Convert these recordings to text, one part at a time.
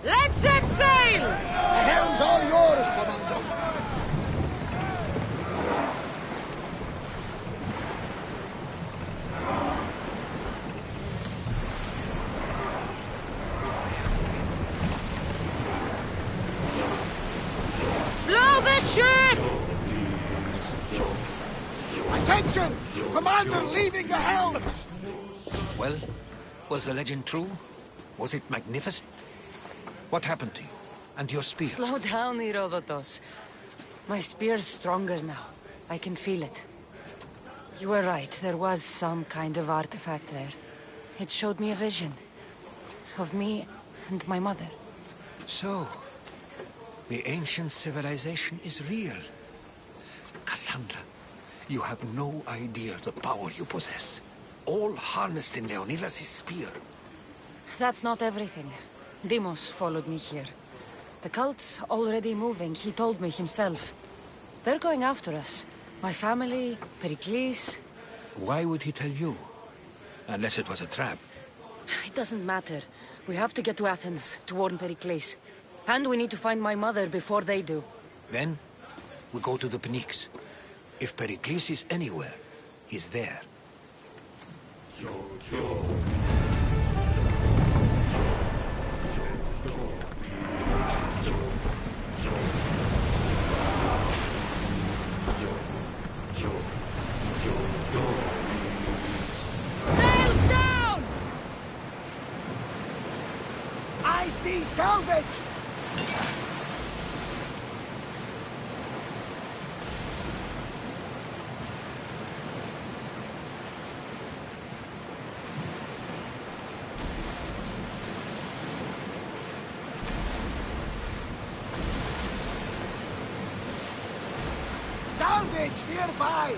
Let's set sail! The helm's all yours, Commander. Slow the ship! Attention! Commander leaving the helm! Well, was the legend true? Was it magnificent? What happened to you? And your spear? Slow down, Herodotus. My spear's stronger now. I can feel it. You were right, there was some kind of artifact there. It showed me a vision. Of me and my mother. So, the ancient civilization is real. Cassandra, you have no idea the power you possess. All harnessed in Leonidas' spear. That's not everything. Deimos followed me here. The cult's already moving, he told me himself. They're going after us. My family, Pericles. Why would he tell you? Unless it was a trap. It doesn't matter. We have to get to Athens to warn Pericles. And we need to find my mother before they do. Then, we go to the Pnyx. If Pericles is anywhere, he's there. Sails down! I see salvage! Salvage nearby!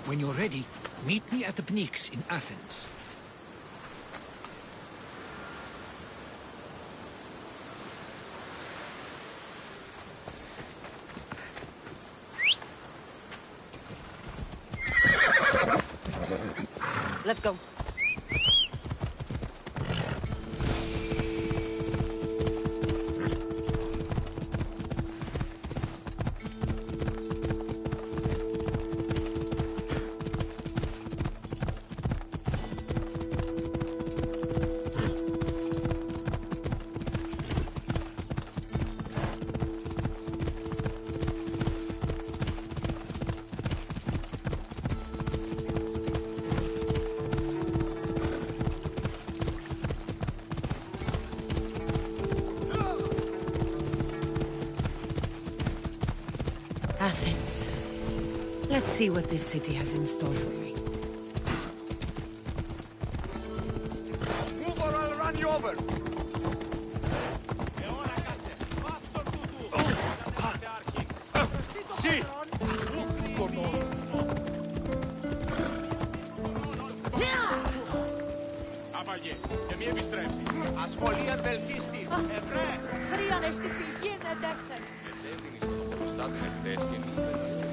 When you're ready, meet me at the Pnyx in Athens. Let's go. Athens. Let's see what this city has in store for me. Move or I'll run you over! Sì! Απαγέ, και μη επιστρέψει. Ασχολία βελτίστη. Ευρέ! Χρειάζεται φυγή να δέχεται. Ετέθηνη στο προστάτην εχθές και μη βελτίστες.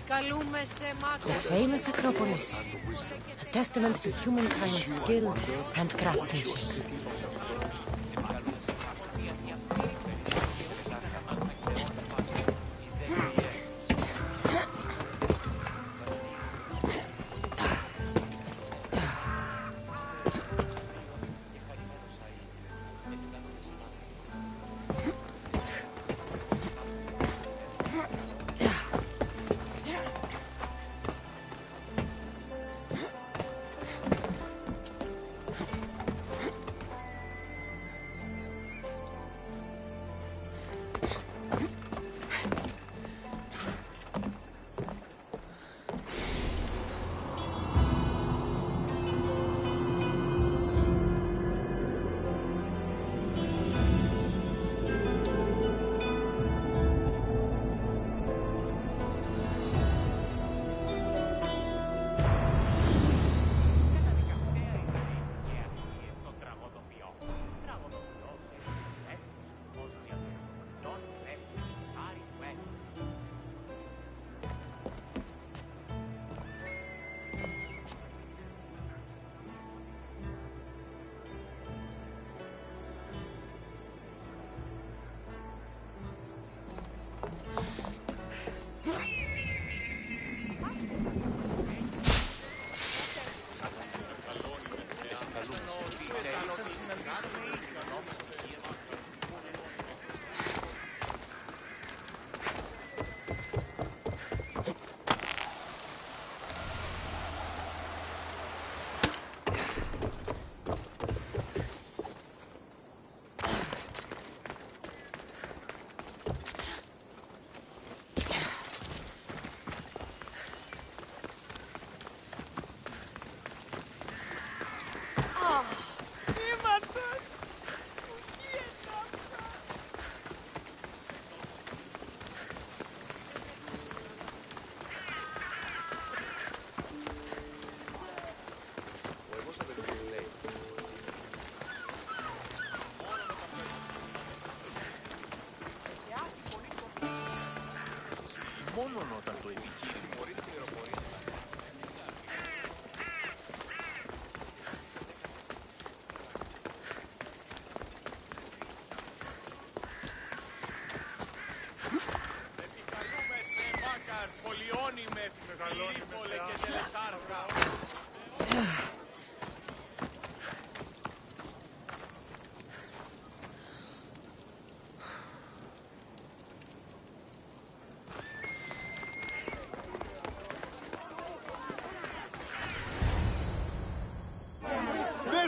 The famous Acropolis. A testament to humankind's skill and craftsmanship.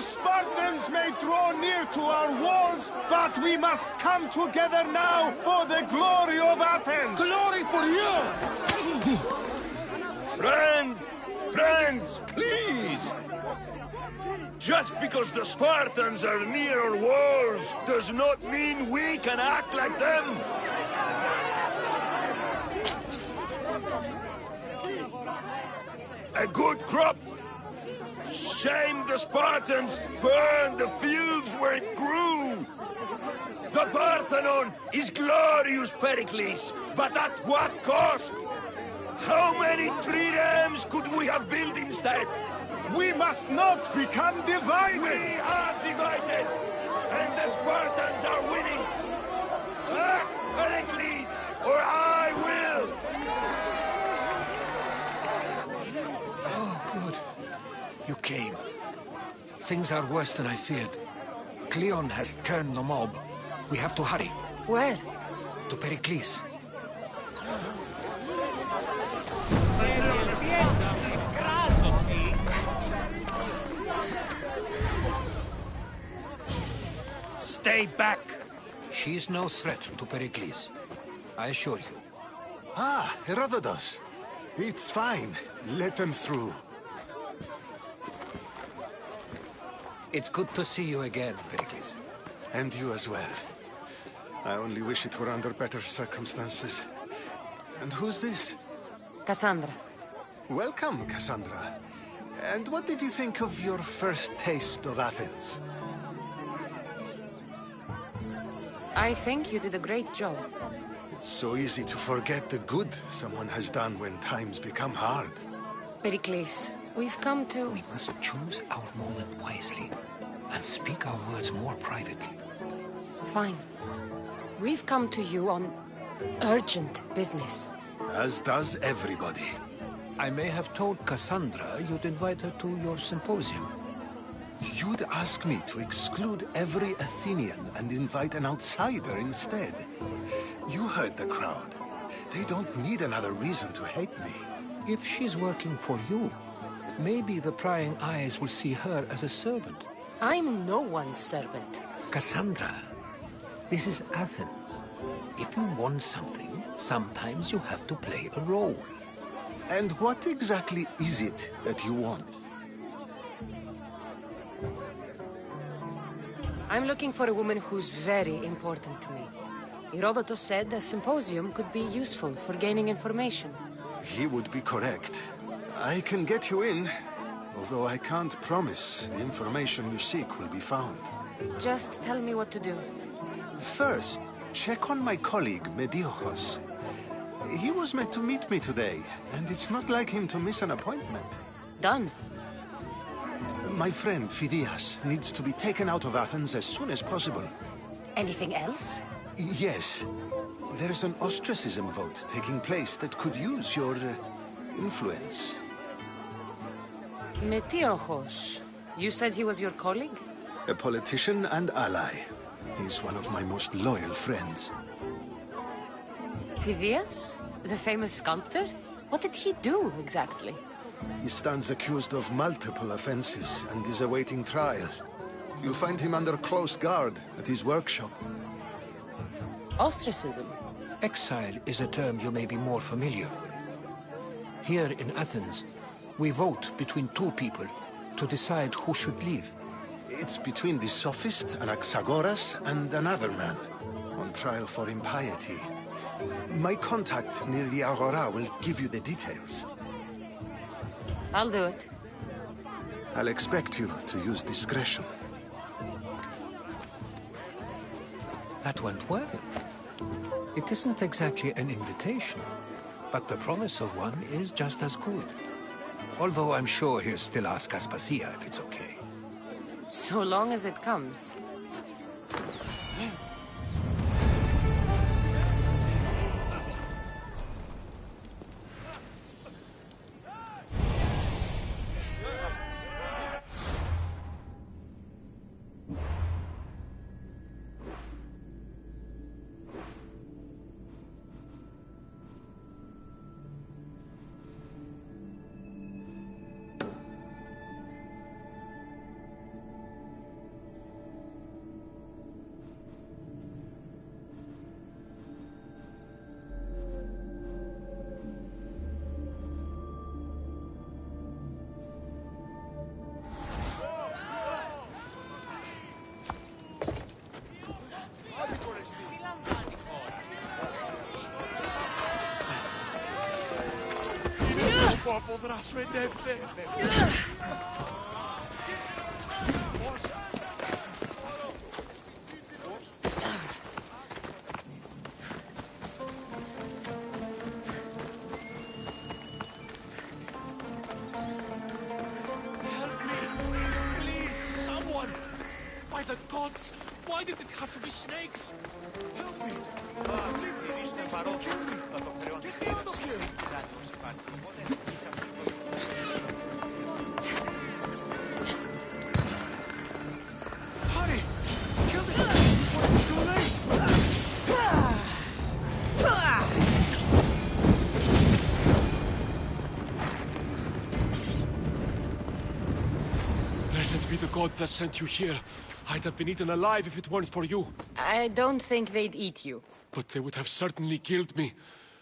Spartans may draw near to our walls, but we must come together now for the glory of Athens! Glory for you! Friends, please! Just because the Spartans are near our walls does not mean we can act like them! A good crop! Shame the Spartans burned the fields where it grew! The Parthenon is glorious, Pericles, but at what cost? How many triremes could we have built instead? We must not become divided! We are divided, and the Spartans are winning! Act, Pericles, or I will! Oh, good. You came. Things are worse than I feared. Cleon has turned the mob. We have to hurry. Where? To Pericles. Stay back! She's no threat to Pericles. I assure you. Ah, Herodotus. It's fine. Let them through. It's good to see you again, Pericles. And you as well. I only wish it were under better circumstances. And who's this? Cassandra. Welcome, Cassandra. And what did you think of your first taste of Athens? I think you did a great job. It's so easy to forget the good someone has done when times become hard. Pericles, we've come to... We must choose our moment wisely and speak our words more privately. Fine. We've come to you on urgent business. As does everybody. I may have told Cassandra you'd invite her to your symposium. You'd ask me to exclude every Athenian and invite an outsider instead. You heard the crowd. They don't need another reason to hate me. If she's working for you, maybe the prying eyes will see her as a servant. I'm no one's servant. Cassandra, this is Athens. If you want something, sometimes you have to play a role. And what exactly is it that you want? I'm looking for a woman who's very important to me. Herodotus said a symposium could be useful for gaining information. He would be correct. I can get you in, although I can't promise the information you seek will be found. Just tell me what to do. First, check on my colleague, Mediochos. He was meant to meet me today, and it's not like him to miss an appointment. Done. My friend, Phidias, needs to be taken out of Athens as soon as possible. Anything else? Yes. There's an ostracism vote taking place that could use your influence. Metiochos. You said he was your colleague? A politician and ally. He's one of my most loyal friends. Phidias? The famous sculptor? What did he do, exactly? He stands accused of multiple offenses and is awaiting trial. You'll find him under close guard at his workshop. Ostracism? Exile is a term you may be more familiar with. Here in Athens, we vote between two people to decide who should leave. It's between the sophist Anaxagoras and another man, on trial for impiety. My contact near the Agora will give you the details. I'll do it. I'll expect you to use discretion. That went well. It isn't exactly an invitation, but the promise of one is just as good. Although I'm sure he'll still ask Aspasia if it's okay. So long as it comes. By the gods! Why did it have to be snakes? Help me! Get me out of here! Hurry! Kill them before it's too late! Blessed be the god that sent you here. I'd have been eaten alive if it weren't for you. I don't think they'd eat you. But they would have certainly killed me.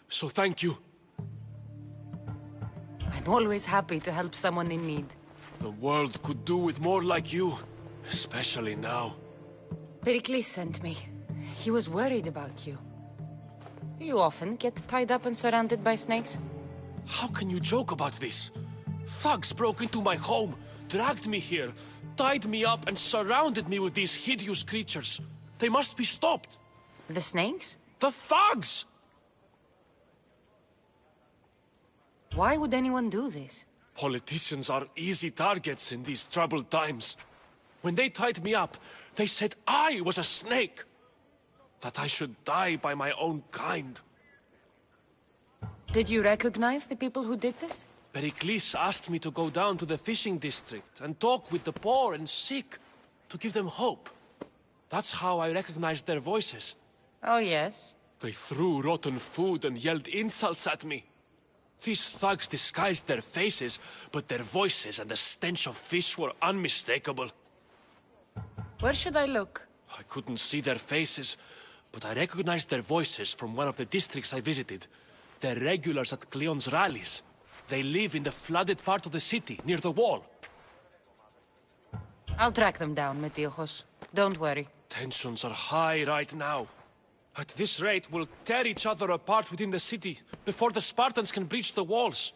So thank you. I'm always happy to help someone in need. The world could do with more like you. Especially now. Pericles sent me. He was worried about you. You often get tied up and surrounded by snakes? How can you joke about this? Thugs broke into my home, dragged me here, tied me up and surrounded me with these hideous creatures. They must be stopped. The snakes? The thugs! Why would anyone do this? Politicians are easy targets in these troubled times. When they tied me up, they said I was a snake. That I should die by my own kind. Did you recognize the people who did this? Pericles asked me to go down to the fishing district and talk with the poor and sick, to give them hope. That's how I recognized their voices. Oh, yes. They threw rotten food and yelled insults at me. These thugs disguised their faces, but their voices and the stench of fish were unmistakable. Where should I look? I couldn't see their faces, but I recognized their voices from one of the districts I visited. They're regulars at Cleon's rallies. They live in the flooded part of the city, near the wall. I'll track them down, Metiochos. Don't worry. Tensions are high right now. At this rate, we'll tear each other apart within the city, before the Spartans can breach the walls.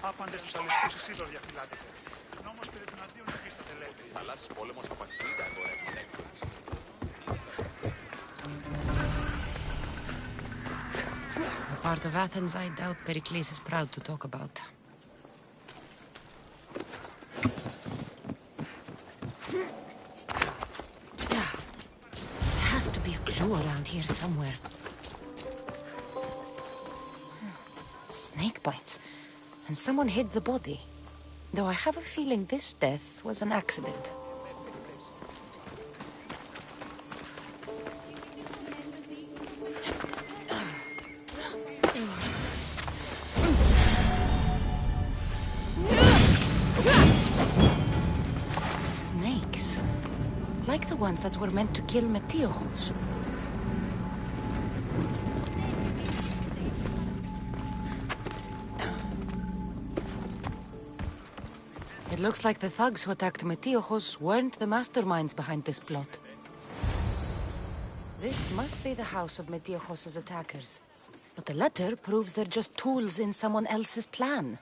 Άπαντες τους αληθούς εσύ το διαφυλάτετε. Νόμος περί των αντίον υφίσταται λέτε. Θαλάσσης πόλεμος απαξιλείται αγορά. A part of Athens I doubt Pericles is proud to talk about. There has to be a clue around here somewhere. Snake bites. And someone hid the body. Though I have a feeling this death was an accident. Snakes. Like the ones that were meant to kill Metiochos. It looks like the thugs who attacked Metiochos weren't the masterminds behind this plot. This must be the house of Metiochos' attackers. But the letter proves they're just tools in someone else's plan.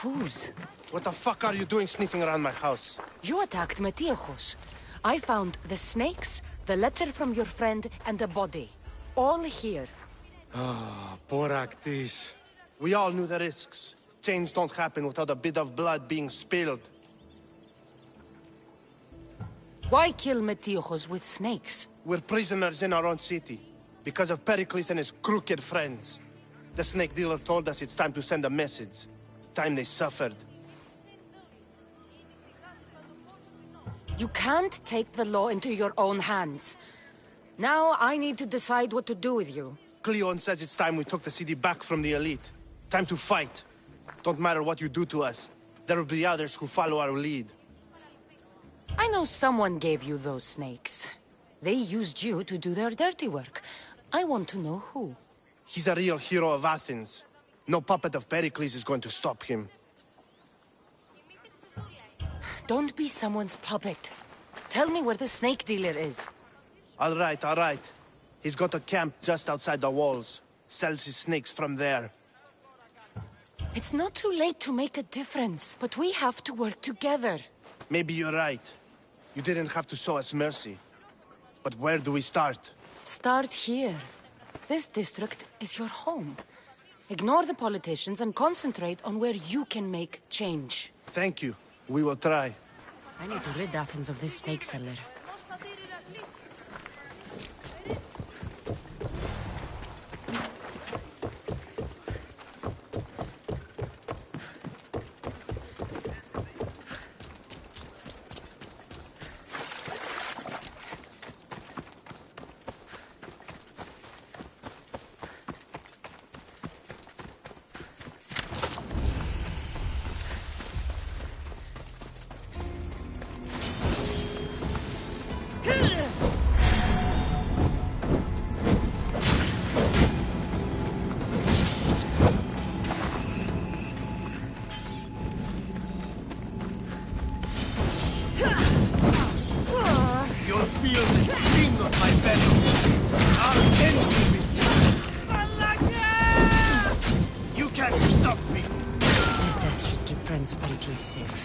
Whose? What the fuck are you doing sniffing around my house? You attacked Metiochos. I found the snakes, the letter from your friend, and a body. All here. Poraktis. We all knew the risks. Change don't happen without a bit of blood being spilled. Why kill Metiochos with snakes? We're prisoners in our own city, because of Pericles and his crooked friends. The snake dealer told us it's time to send a message. Time they suffered. You can't take the law into your own hands. Now I need to decide what to do with you. Cleon says it's time we took the city back from the elite. Time to fight. Don't matter what you do to us. There will be others who follow our lead. I know someone gave you those snakes. They used you to do their dirty work. I want to know who. He's a real hero of Athens. No puppet of Pericles is going to stop him. Don't be someone's puppet. Tell me where the snake dealer is. All right. He's got a camp just outside the walls. Sells his snakes from there. It's not too late to make a difference, but we have to work together. Maybe you're right. You didn't have to show us mercy. But where do we start? Start here. This district is your home. Ignore the politicians and concentrate on where you can make change. Thank you. We will try. I need to rid Athens of this snake seller. be safe.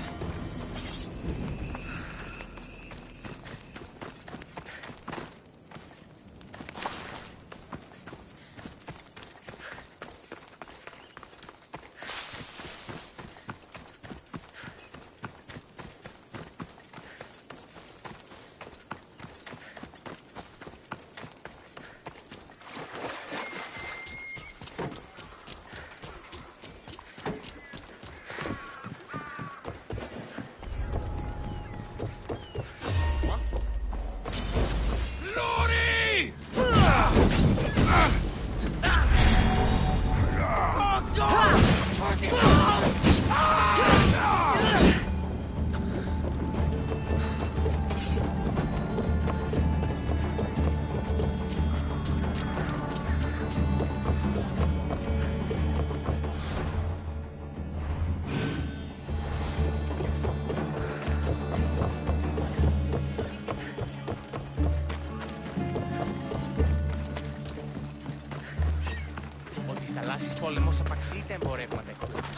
Στις θαλάσσιες πόλεμος απαξίει τα εμπορεύματα εκπλήξης.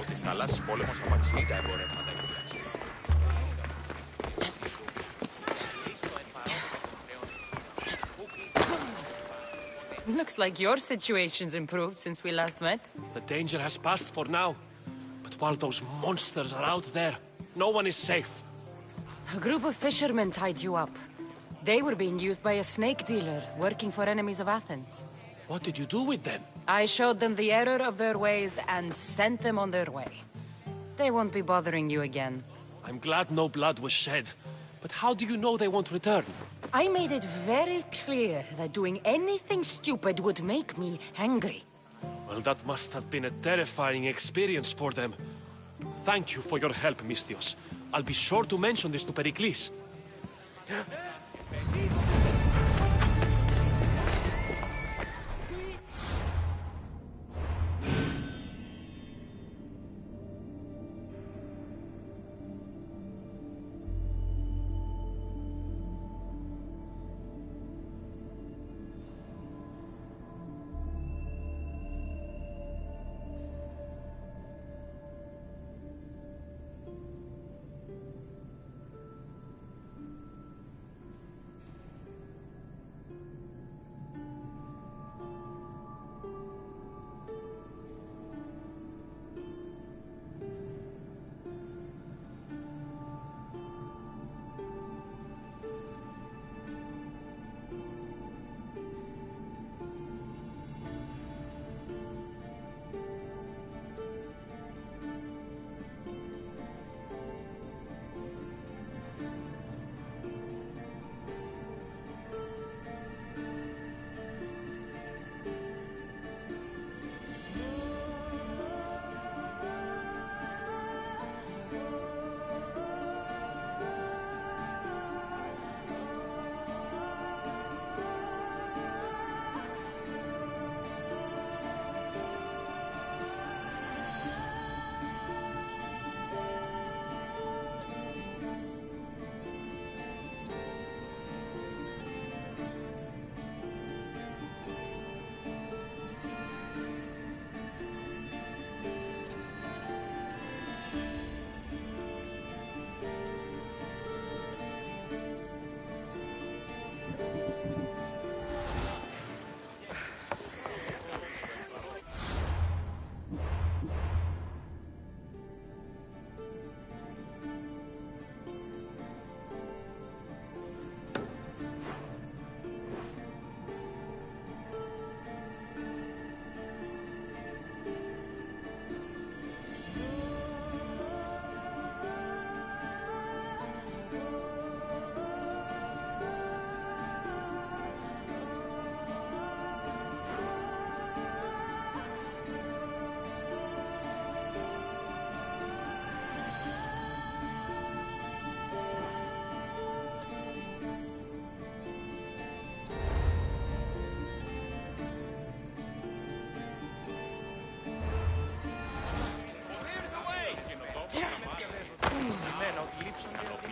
Ότι στις θαλάσσιες πόλεμος απαξίει τα εμπορεύματα εκπλήξης. Looks like your situation's improved since we last met. The danger has passed for now. But while those monsters are out there, no one is safe. A group of fishermen tied you up. They were being used by a snake dealer working for enemies of Athens. What did you do with them? I showed them the error of their ways and sent them on their way. They won't be bothering you again. I'm glad no blood was shed. But how do you know they won't return? I made it very clear that doing anything stupid would make me angry. Well, that must have been a terrifying experience for them. Thank you for your help, Mystios. I'll be sure to mention this to Pericles.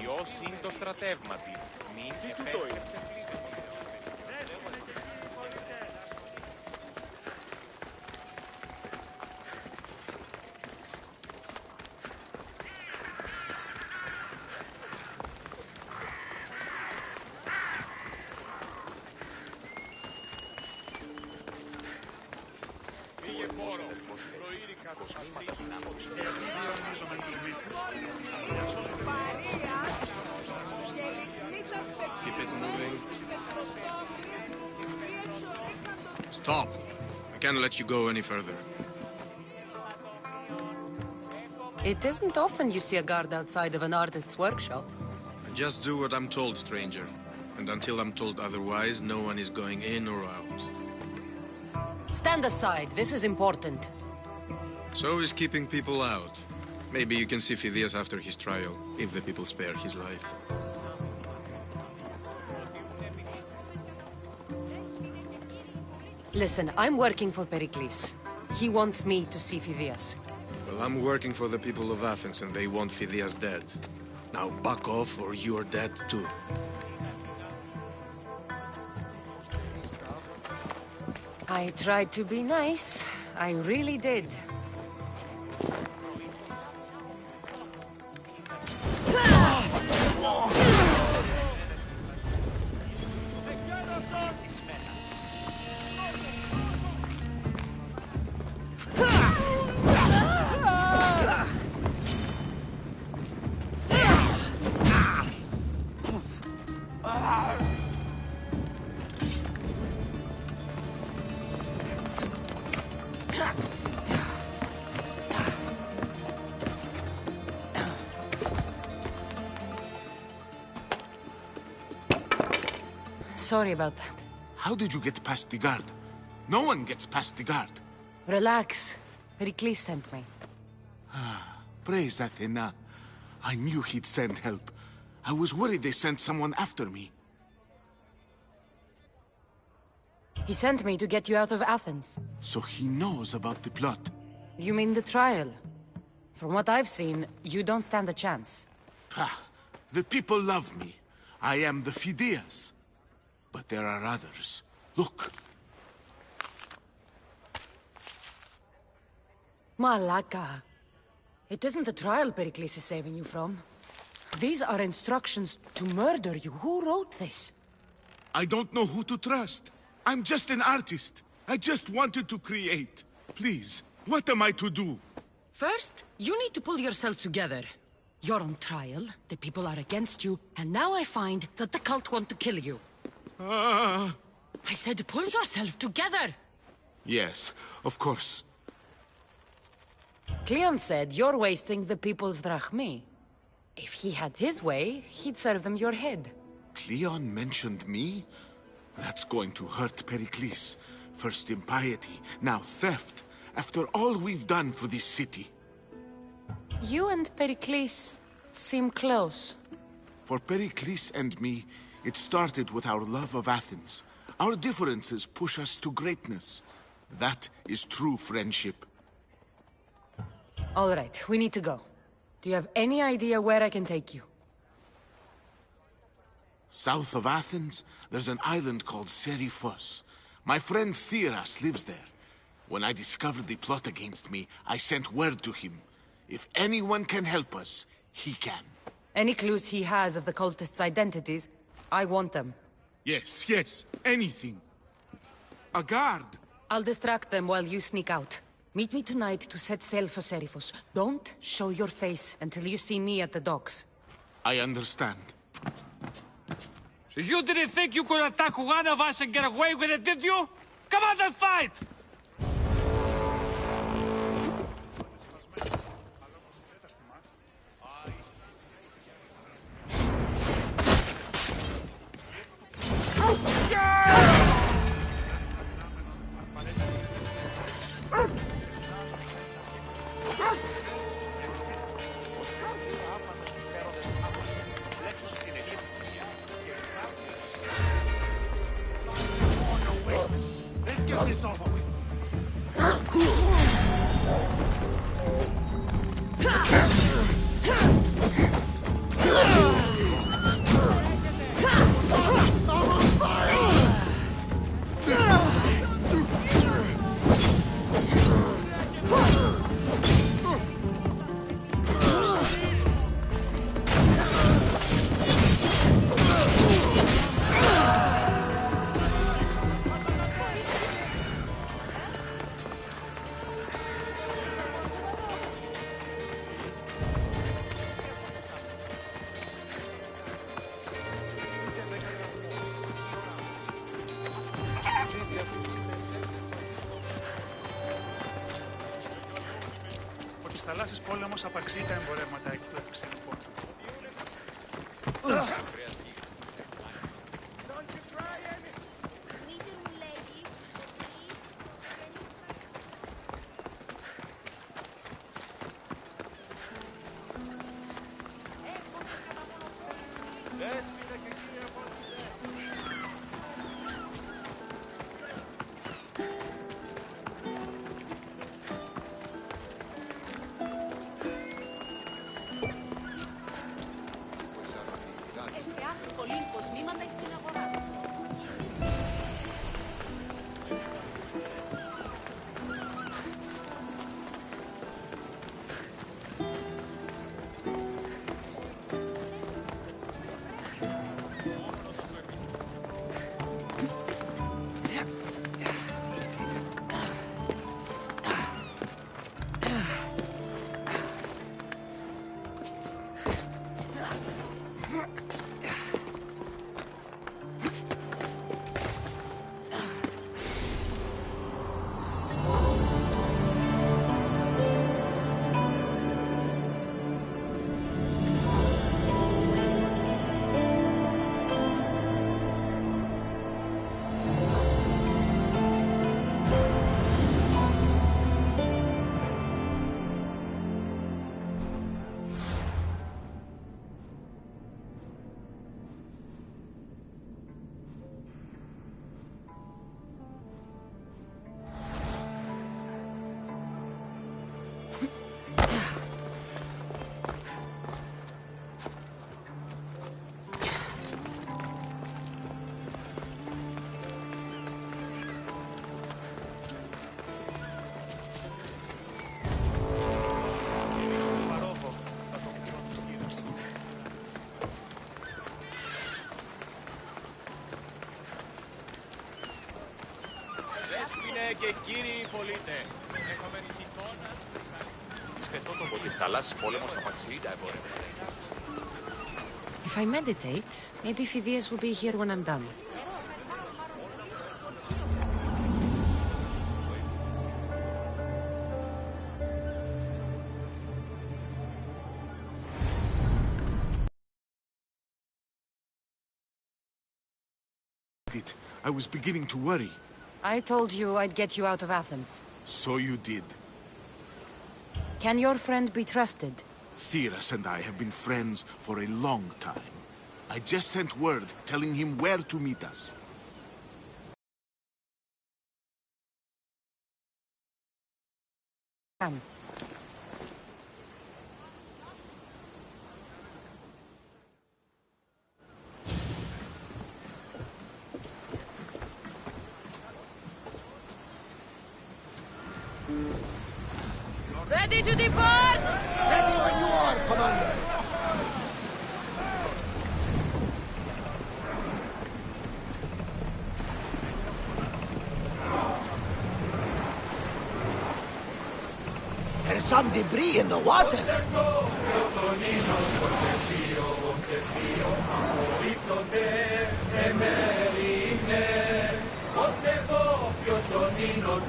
Ποιος είναι το στρατεύματι. Μην επέστρεψε. Keep it moving. Stop! I can't let you go any further. It isn't often you see a guard outside of an artist's workshop. I just do what I'm told, stranger. And until I'm told otherwise, no one is going in or out. Stand aside. This is important. So is keeping people out. Maybe you can see Phidias after his trial, if the people spare his life. Listen, I'm working for Pericles. He wants me to see Phidias. Well, I'm working for the people of Athens, and they want Phidias dead. Now back off, or you're dead too. I tried to be nice. I really did. Sorry about that. How did you get past the guard? No one gets past the guard. Relax. Pericles sent me. Praise Athena. I knew he'd send help. I was worried they sent someone after me. He sent me to get you out of Athens. So he knows about the plot. You mean the trial? From what I've seen, you don't stand a chance. The people love me. I am the Phidias. But there are others. Look. Malaka. It isn't the trial Pericles is saving you from. These are instructions to murder you. Who wrote this? I don't know who to trust. I'm just an artist. I just wanted to create. Please, what am I to do? First, you need to pull yourself together. You're on trial, the people are against you, and now I find that the cult want to kill you. I said pull yourself together! Yes, of course. Cleon said you're wasting the people's drachmi. If he had his way, he'd serve them your head. Cleon mentioned me? That's going to hurt Pericles. First impiety, now theft. After all we've done for this city. You and Pericles seem close. For Pericles and me, it started with our love of Athens. Our differences push us to greatness. That is true friendship. All right, we need to go. Do you have any idea where I can take you? South of Athens, there's an island called Seriphos. My friend Theras lives there. When I discovered the plot against me, I sent word to him. If anyone can help us, he can. Any clues he has of the cultists' identities, I want them. Yes, anything. A guard. I'll distract them while you sneak out. Meet me tonight to set sail for Seriphos. Don't show your face until you see me at the docks. I understand. You didn't think you could attack one of us and get away with it, did you? Come on and fight! θαλάσσης πόλεμος απαξεί τα εμπορεύματα εκτός λοιπόν. Και κύριοι πολίτες, έχουμε γειτόνας σκεφτόταν ότι στα θαλάσσης πόλεμος απαξεί τα εμπορεύματα. If I meditate, maybe Phidias will be here when I'm done. I was beginning to worry. I told you I'd get you out of Athens. So you did. Can your friend be trusted? Theras and I have been friends for a long time. I just sent word telling him where to meet us. Ready to depart! Ready when you are, Commander! There's some debris in the water.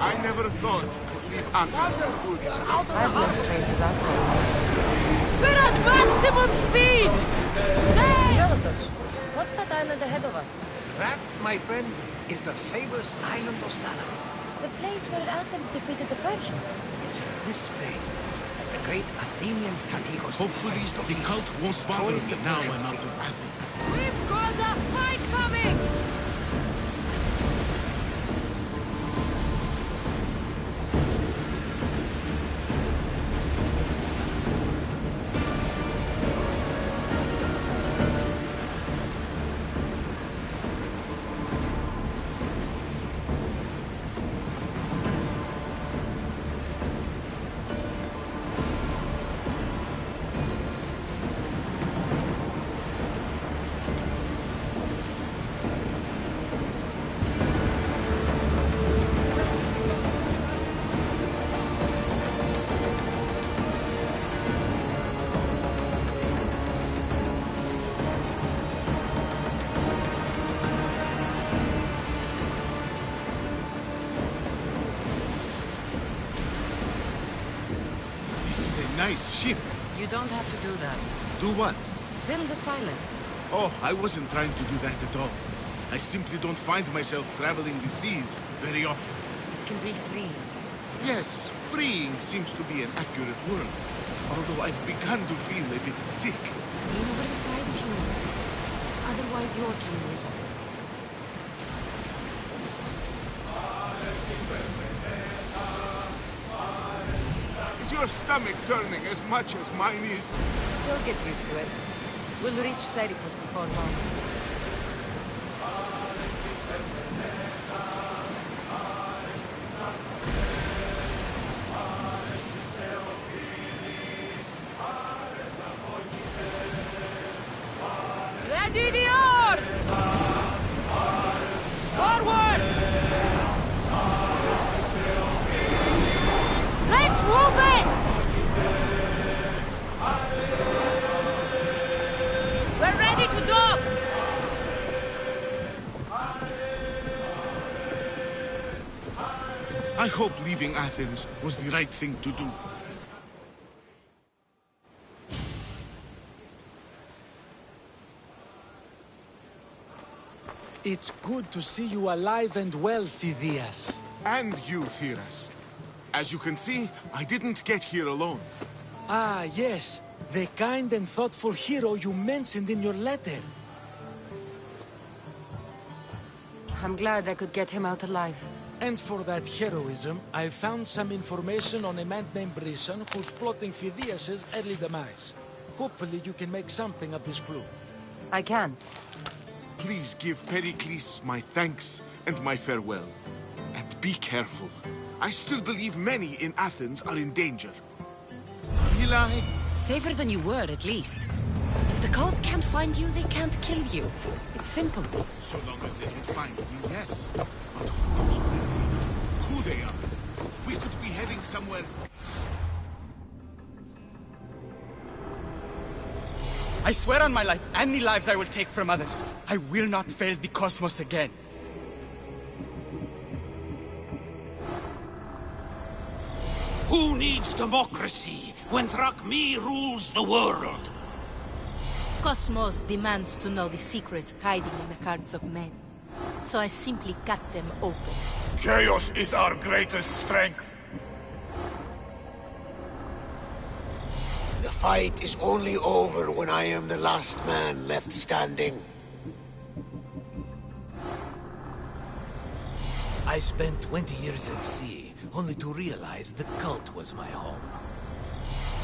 I never thought to leave Athens for good. I've left places I've gone. We're at maximum speed! Herodotus, what's that island ahead of us? That, my friend, is the famous island of Salamis. The place where Athens defeated the Persians. It's in this bay that the great Athenian strategos... Hopefully, the cult won't bother me now I'm out of Athens. We've got a fight coming! nice ship. You don't have to do that. Do what? Fill the silence. Oh, I wasn't trying to do that at all. I simply don't find myself traveling the seas very often. It can be free. Yes, freeing seems to be an accurate word. Although I've begun to feel a bit sick. Lean over the side if you want. Otherwise, you're keen with it. Is your stomach turning as much as mine is? You'll get used to it. We'll reach Serifos before long. Ready the oars! Forward! Let's move it! We're ready to dock! I hope leaving Athens was the right thing to do. It's good to see you alive and well, Phidias. And you, Theras. As you can see, I didn't get here alone. Ah, yes. The kind and thoughtful hero you mentioned in your letter. I'm glad I could get him out alive. And for that heroism, I found some information on a man named Brisson who's plotting Phidias' early demise. Hopefully you can make something of this clue. I can. Please give Pericles my thanks and my farewell. And be careful. I still believe many in Athens are in danger. Will I? Safer than you were, at least. If the cult can't find you, they can't kill you. It's simple. So long as they don't find me, yes. But who knows where they are? Who they are? We could be heading somewhere. I swear on my life and the lives I will take from others, I will not fail the cosmos again. Who needs democracy when Thrakmi rules the world? Cosmos demands to know the secrets hiding in the hearts of men. So I simply cut them open. Chaos is our greatest strength. The fight is only over when I am the last man left standing. I spent 20 years at sea, only to realize the cult was my home.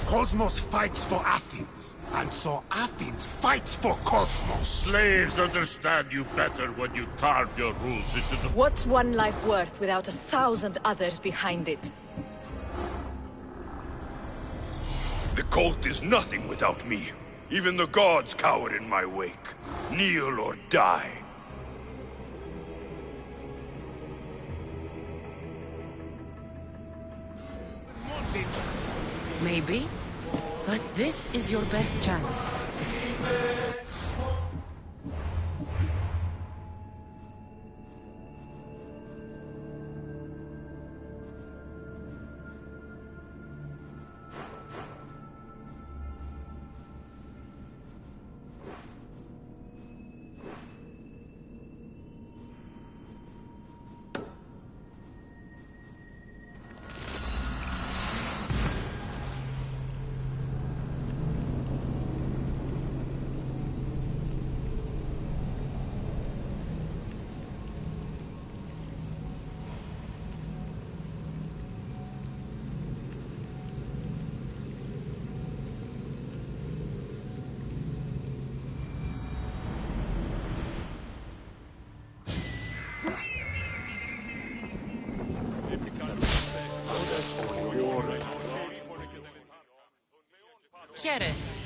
Cosmos fights for Athens, and so Athens fights for Cosmos. Slaves understand you better when you carve your rules into the... What's one life worth without 1,000 others behind it? The cult is nothing without me. Even the gods cower in my wake. Kneel or die. Maybe. But this is your best chance.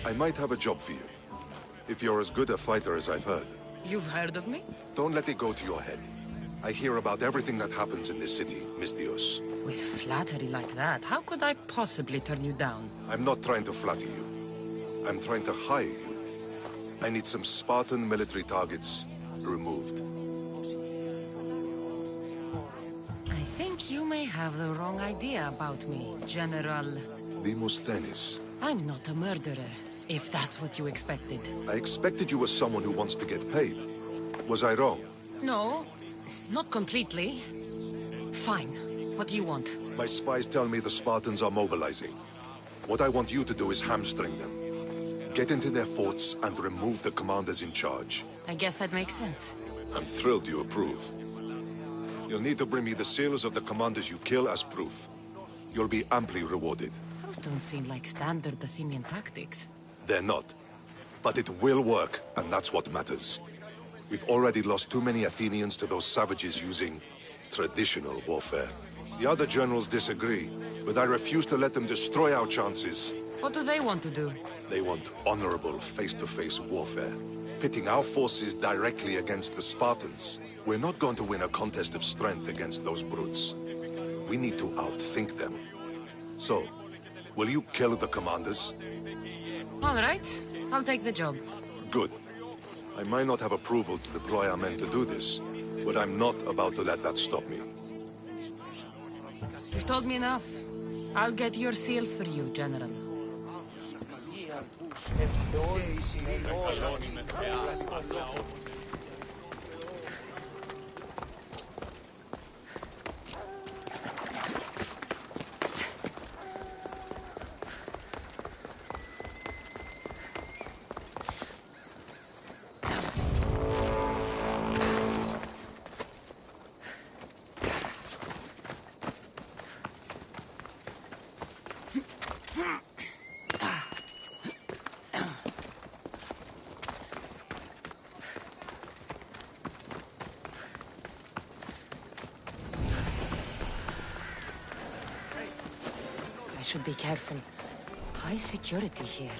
I might have a job for you. If you're as good a fighter as I've heard. You've heard of me? Don't let it go to your head. I hear about everything that happens in this city, Misthios. With flattery like that, how could I possibly turn you down? I'm not trying to flatter you. I'm trying to hire you. I need some Spartan military targets removed. I think you may have the wrong idea about me, General. Demosthenes. I'm not a murderer, if that's what you expected. I expected you were someone who wants to get paid. Was I wrong? No, not completely. Fine. What do you want? My spies tell me the Spartans are mobilizing. What I want you to do is hamstring them. Get into their forts and remove the commanders in charge. I guess that makes sense. I'm thrilled you approve. You'll need to bring me the seals of the commanders you kill as proof. You'll be amply rewarded. Those don't seem like standard Athenian tactics. They're not. But it will work, and that's what matters. We've already lost too many Athenians to those savages using traditional warfare. The other generals disagree, but I refuse to let them destroy our chances. What do they want to do? They want honorable face-to-face warfare, pitting our forces directly against the Spartans. We're not going to win a contest of strength against those brutes. We need to outthink them. So, will you kill the commanders? All right. I'll take the job. Good. I might not have approval to deploy our men to do this, but I'm not about to let that stop me. You've told me enough. I'll get your seals for you, General. I should be careful. High security here.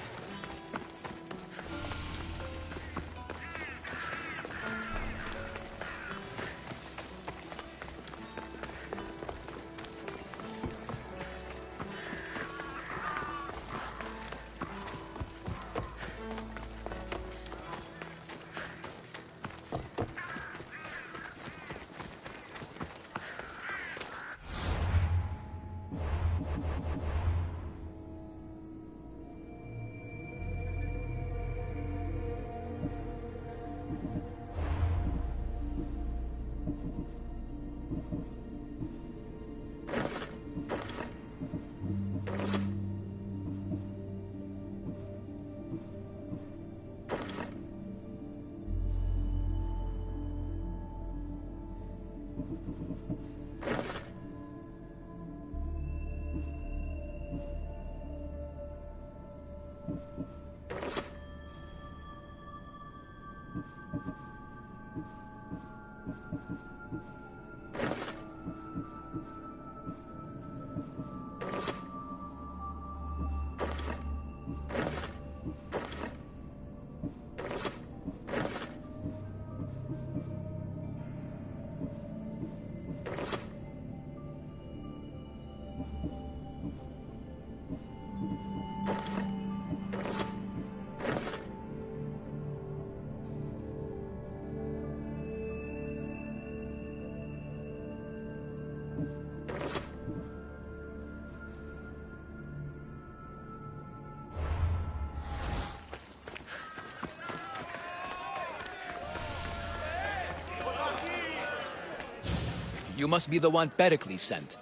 You must be the one Pericles sent.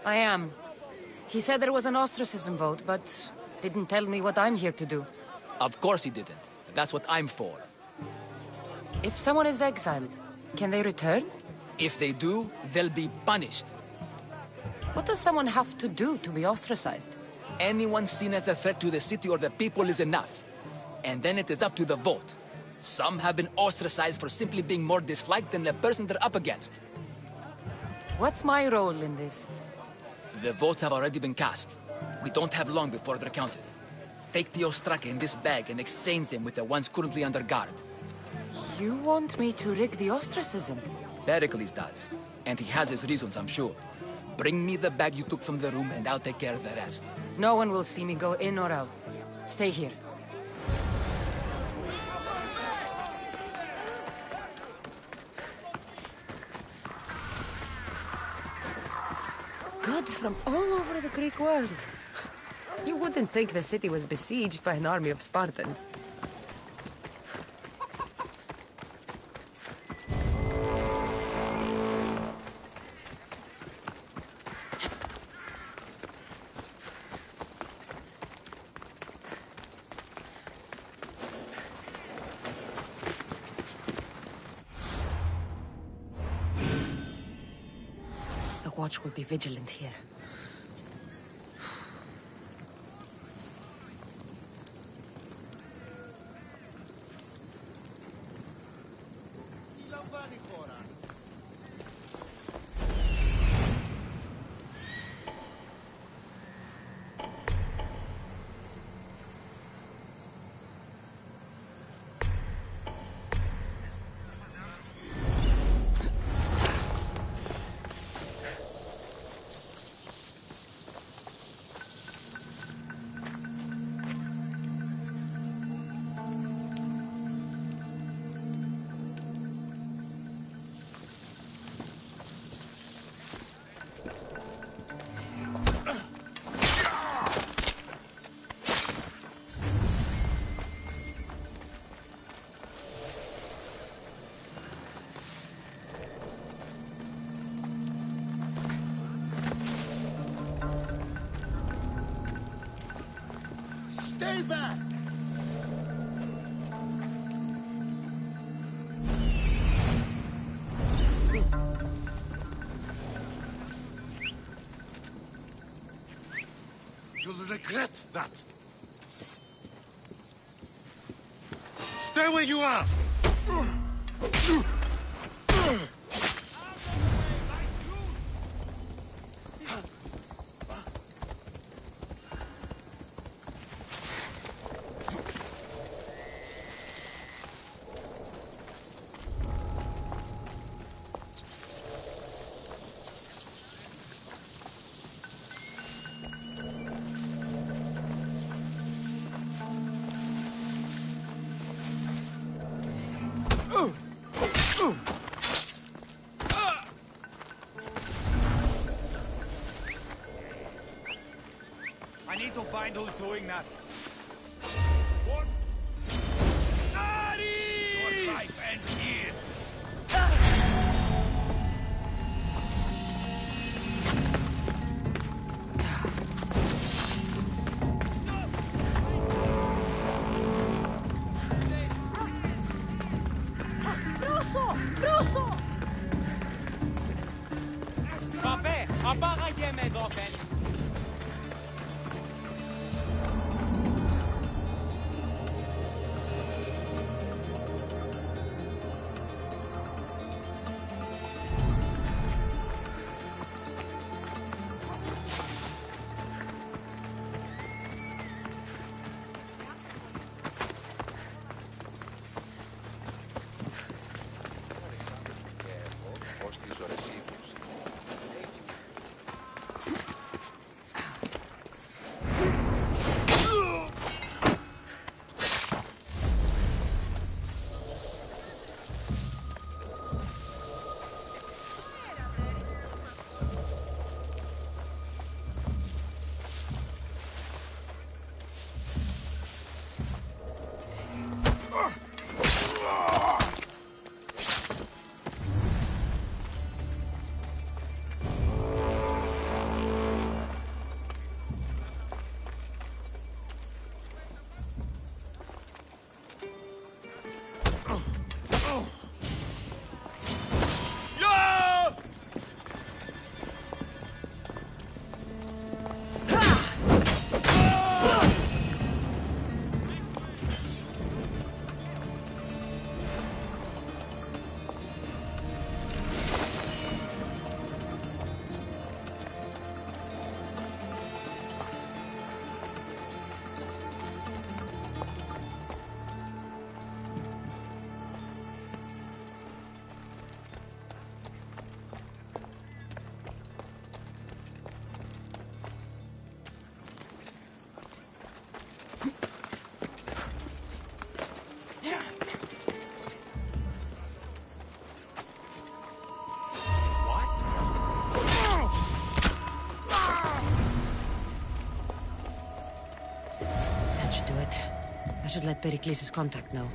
I am. He said there was an ostracism vote, but didn't tell me what I'm here to do. Of course he didn't. That's what I'm for. If someone is exiled, can they return? If they do, they'll be punished. What does someone have to do to be ostracized? Anyone seen as a threat to the city or the people is enough. And then it is up to the vote. Some have been ostracized for simply being more disliked than the person they're up against. What's my role in this? The votes have already been cast. We don't have long before they're counted. Take the ostraka in this bag and exchange them with the ones currently under guard. You want me to rig the ostracism? Pericles does. And he has his reasons, I'm sure. Bring me the bag you took from the room and I'll take care of the rest. No one will see me go in or out. Stay here. Goods from all over the Greek world. You wouldn't think the city was besieged by an army of Spartans. The watch will be vigilant here. Stay back! You'll regret that. Stay where you are! I need to find who's doing that. Your life ends here! Πρόσω! Παπέ, απάγαγε με εδώ, Μπεν. should let Pericles' contact know.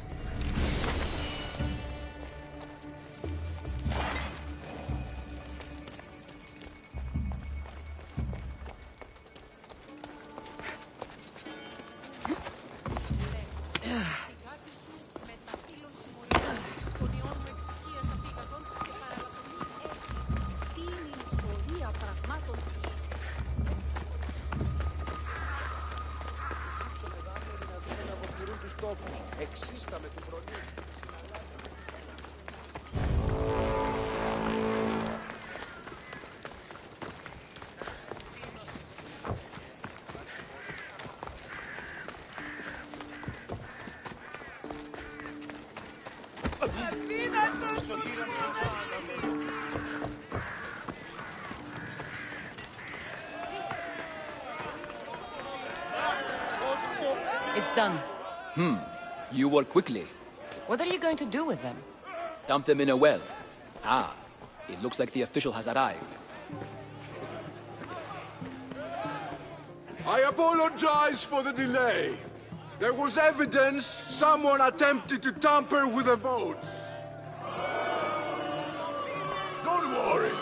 It's done. You work quickly. What are you going to do with them? Dump them in a well. Ah, it looks like the official has arrived. I apologize for the delay. There was evidence someone attempted to tamper with the votes. Don't worry.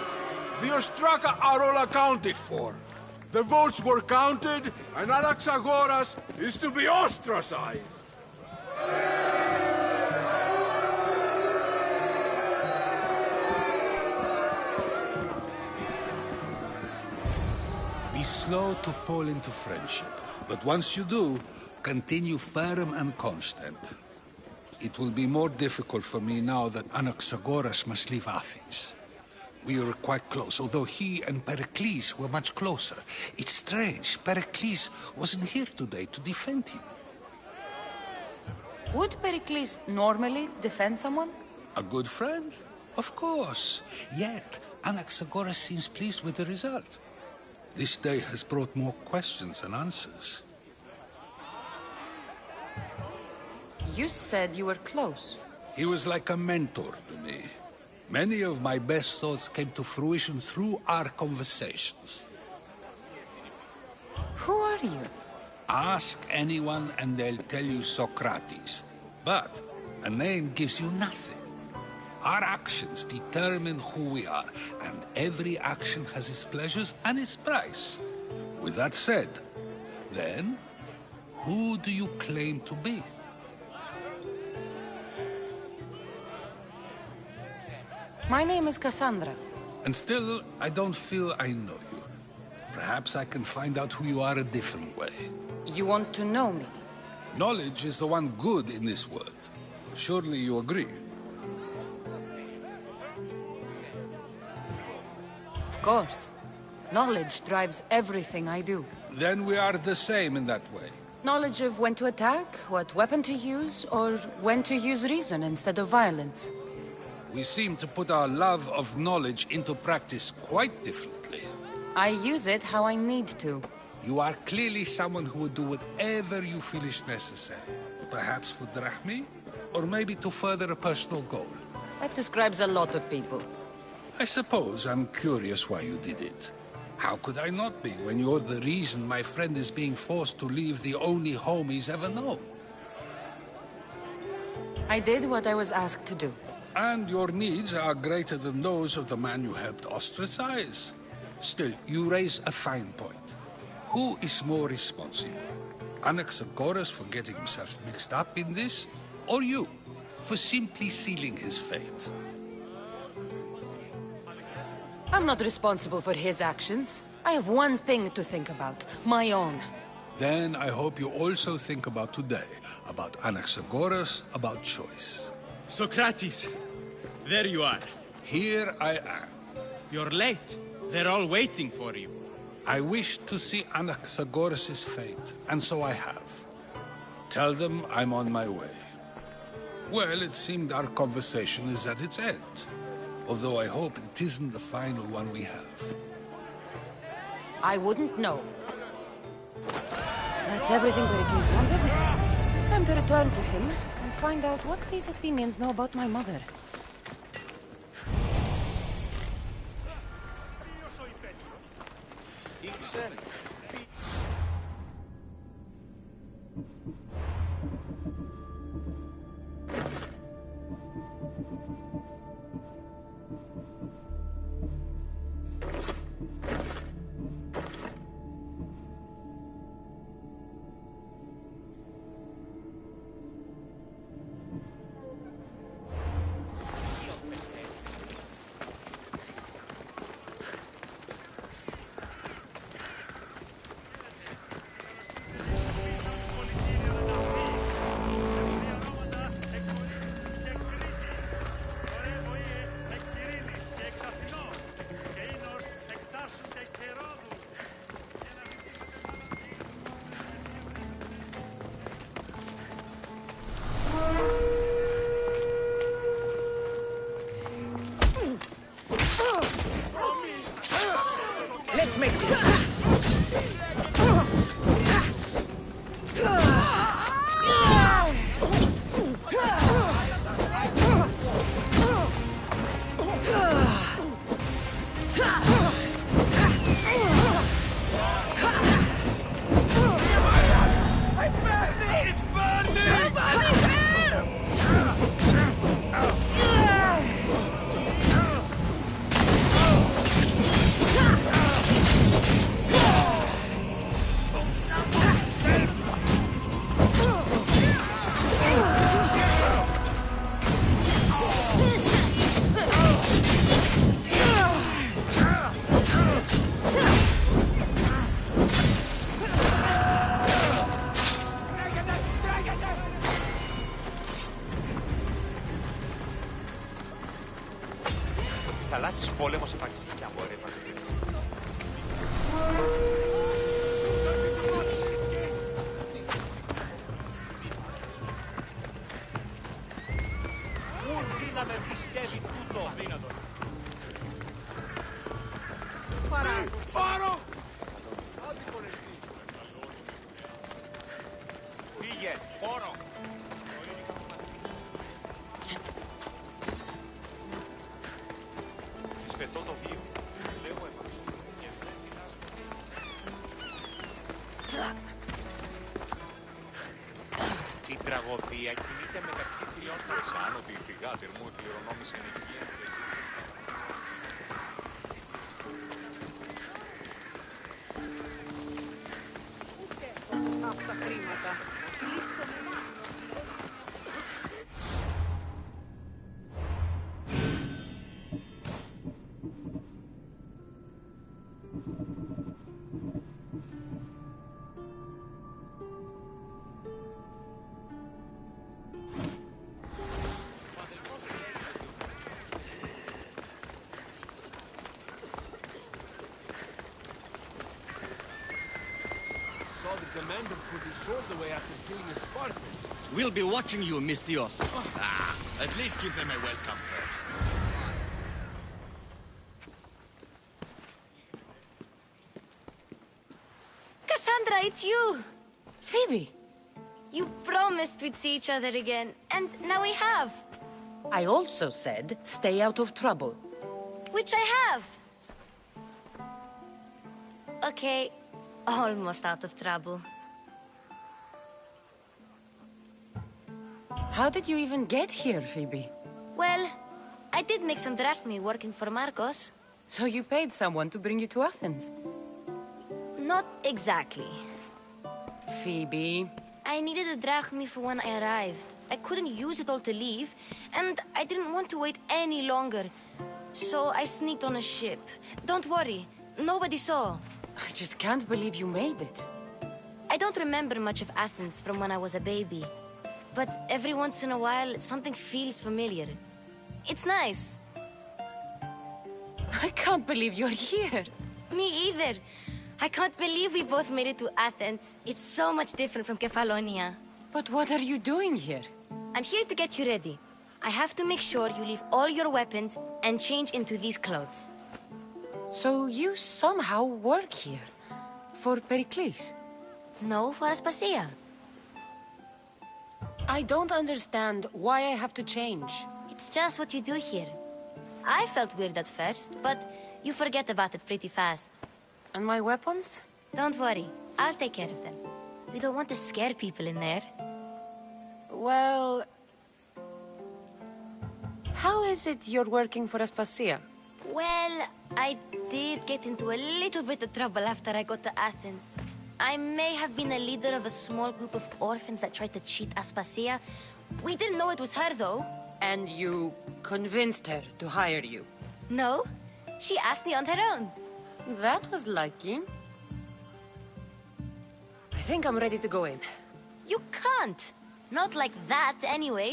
The Ostraka are all accounted for. The votes were counted, and Anaxagoras is to be ostracized. Be slow to fall into friendship, but once you do, continue firm and constant. It will be more difficult for me now that Anaxagoras must leave Athens. We were quite close, although he and Pericles were much closer. It's strange, Pericles wasn't here today to defend him. Would Pericles normally defend someone? A good friend? Of course. Yet, Anaxagoras seems pleased with the result. This day has brought more questions than answers. You said you were close. He was like a mentor to me. Many of my best thoughts came to fruition through our conversations. Who are you? Ask anyone and they'll tell you Socrates. But a name gives you nothing. Our actions determine who we are, and every action has its pleasures and its price. With that said, then, who do you claim to be? My name is Cassandra. And still, I don't feel I know you. Perhaps I can find out who you are a different way. You want to know me? Knowledge is the one good in this world. Surely you agree? Of course. Knowledge drives everything I do. Then we are the same in that way. Knowledge of when to attack, what weapon to use, or when to use reason instead of violence. We seem to put our love of knowledge into practice quite differently. I use it how I need to. You are clearly someone who would do whatever you feel is necessary. Perhaps for drachmi, or maybe to further a personal goal. That describes a lot of people. I suppose I'm curious why you did it. How could I not be when you're the reason my friend is being forced to leave the only home he's ever known? I did what I was asked to do. And your needs are greater than those of the man you helped ostracize. Still, you raise a fine point. Who is more responsible? Anaxagoras for getting himself mixed up in this, or you, for simply sealing his fate? I'm not responsible for his actions. I have one thing to think about, my own. Then I hope you also think about today, about Anaxagoras, about choice. Socrates, there you are. Here I am. You're late. They're all waiting for you. I wish to see Anaxagoras' fate, and so I have. Tell them I'm on my way. Well, it seemed our conversation is at its end. Although I hope it isn't the final one we have. I wouldn't know. That's everything Pericles wanted. Time to return to him and find out what these Athenians know about my mother. Let's make this. Θαλάσσης πόλεμος επαξεί και αν μπορεί να δεις. Πού δύναμε πιστεύει τούτο. Πάρω! Πήγε, πόρο! Πετώ το βίο. Λέω εμάς. Η τραγωδία κινείται μεταξύ τριών σαν ότι η φυγάτηρ μου κληρονόμησε νοικία. Ούτε όπως αυτά τα χρήματα. Λείψω με εμάς. The commander put his sword away after killing a Spartan. We'll be watching you, Miss Dios. At least give them a welcome first. Cassandra, it's you! Phoebe! You promised we'd see each other again, and now we have. I also said, stay out of trouble. Which I have. Okay, almost out of trouble. How did you even get here, Phoebe? Well, I did make some drachmi working for Marcos. So you paid someone to bring you to Athens? Not exactly. Phoebe... I needed a drachmi for when I arrived. I couldn't use it all to leave, and I didn't want to wait any longer. So I sneaked on a ship. Don't worry, nobody saw. I just can't believe you made it. I don't remember much of Athens from when I was a baby. But every once in a while, something feels familiar. It's nice. I can't believe you're here. Me either. I can't believe we both made it to Athens. It's so much different from Kefalonia. But what are you doing here? I'm here to get you ready. I have to make sure you leave all your weapons and change into these clothes. So you somehow work here? For Pericles? No, for Aspasia. I don't understand why I have to change. It's just what you do here. I felt weird at first, but you forget about it pretty fast. And my weapons? Don't worry, I'll take care of them. We don't want to scare people in there. Well... How is it you're working for Aspasia? Well, I did get into a little bit of trouble after I got to Athens. I may have been a leader of a small group of orphans that tried to cheat Aspasia. We didn't know it was her, though. And you convinced her to hire you? No, she asked me on her own. That was lucky. I think I'm ready to go in. You can't. Not like that, anyway.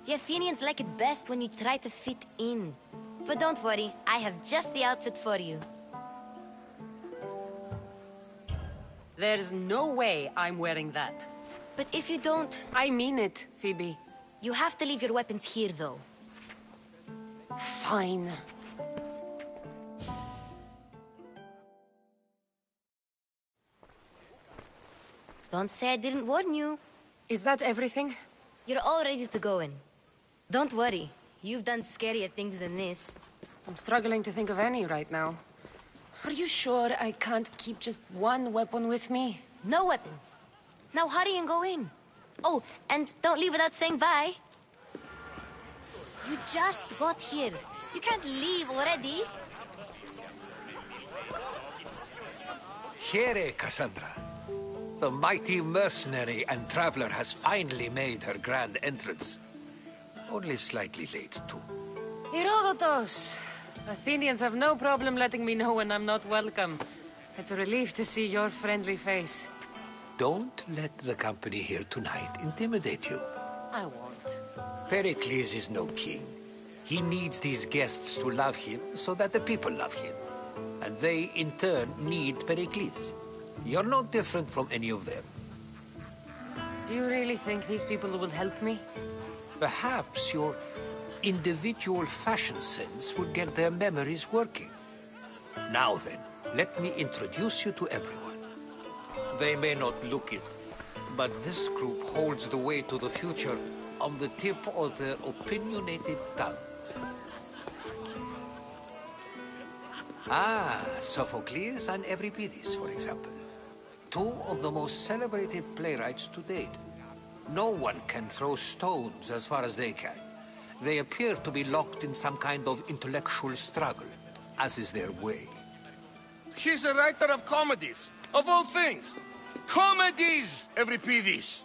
The Athenians like it best when you try to fit in. But don't worry, I have just the outfit for you. There's no way I'm wearing that. But if you don't... I mean it, Phoebe. You have to leave your weapons here, though. Fine. Don't say I didn't warn you. Is that everything? You're all ready to go in. Don't worry. You've done scarier things than this. I'm struggling to think of any right now. Are you sure I can't keep just one weapon with me? No weapons. Now hurry and go in. Oh, and don't leave without saying bye. You just got here. You can't leave already. Here, Cassandra. The mighty mercenary and traveler has finally made her grand entrance. Only slightly late, too. Herodotus! Athenians have no problem letting me know when I'm not welcome. It's a relief to see your friendly face. Don't let the company here tonight intimidate you. I won't. Pericles is no king. He needs these guests to love him so that the people love him. And they, in turn, need Pericles. You're no different from any of them. Do you really think these people will help me? Perhaps your individual fashion sense would get their memories working. Now then, let me introduce you to everyone. They may not look it, but this group holds the way to the future on the tip of their opinionated tongues. Ah, Sophocles and Euripides, for example. Two of the most celebrated playwrights to date. No one can throw stones as far as they can. They appear to be locked in some kind of intellectual struggle, as is their way. He's a writer of comedies, of all things. Comedies, Euripides.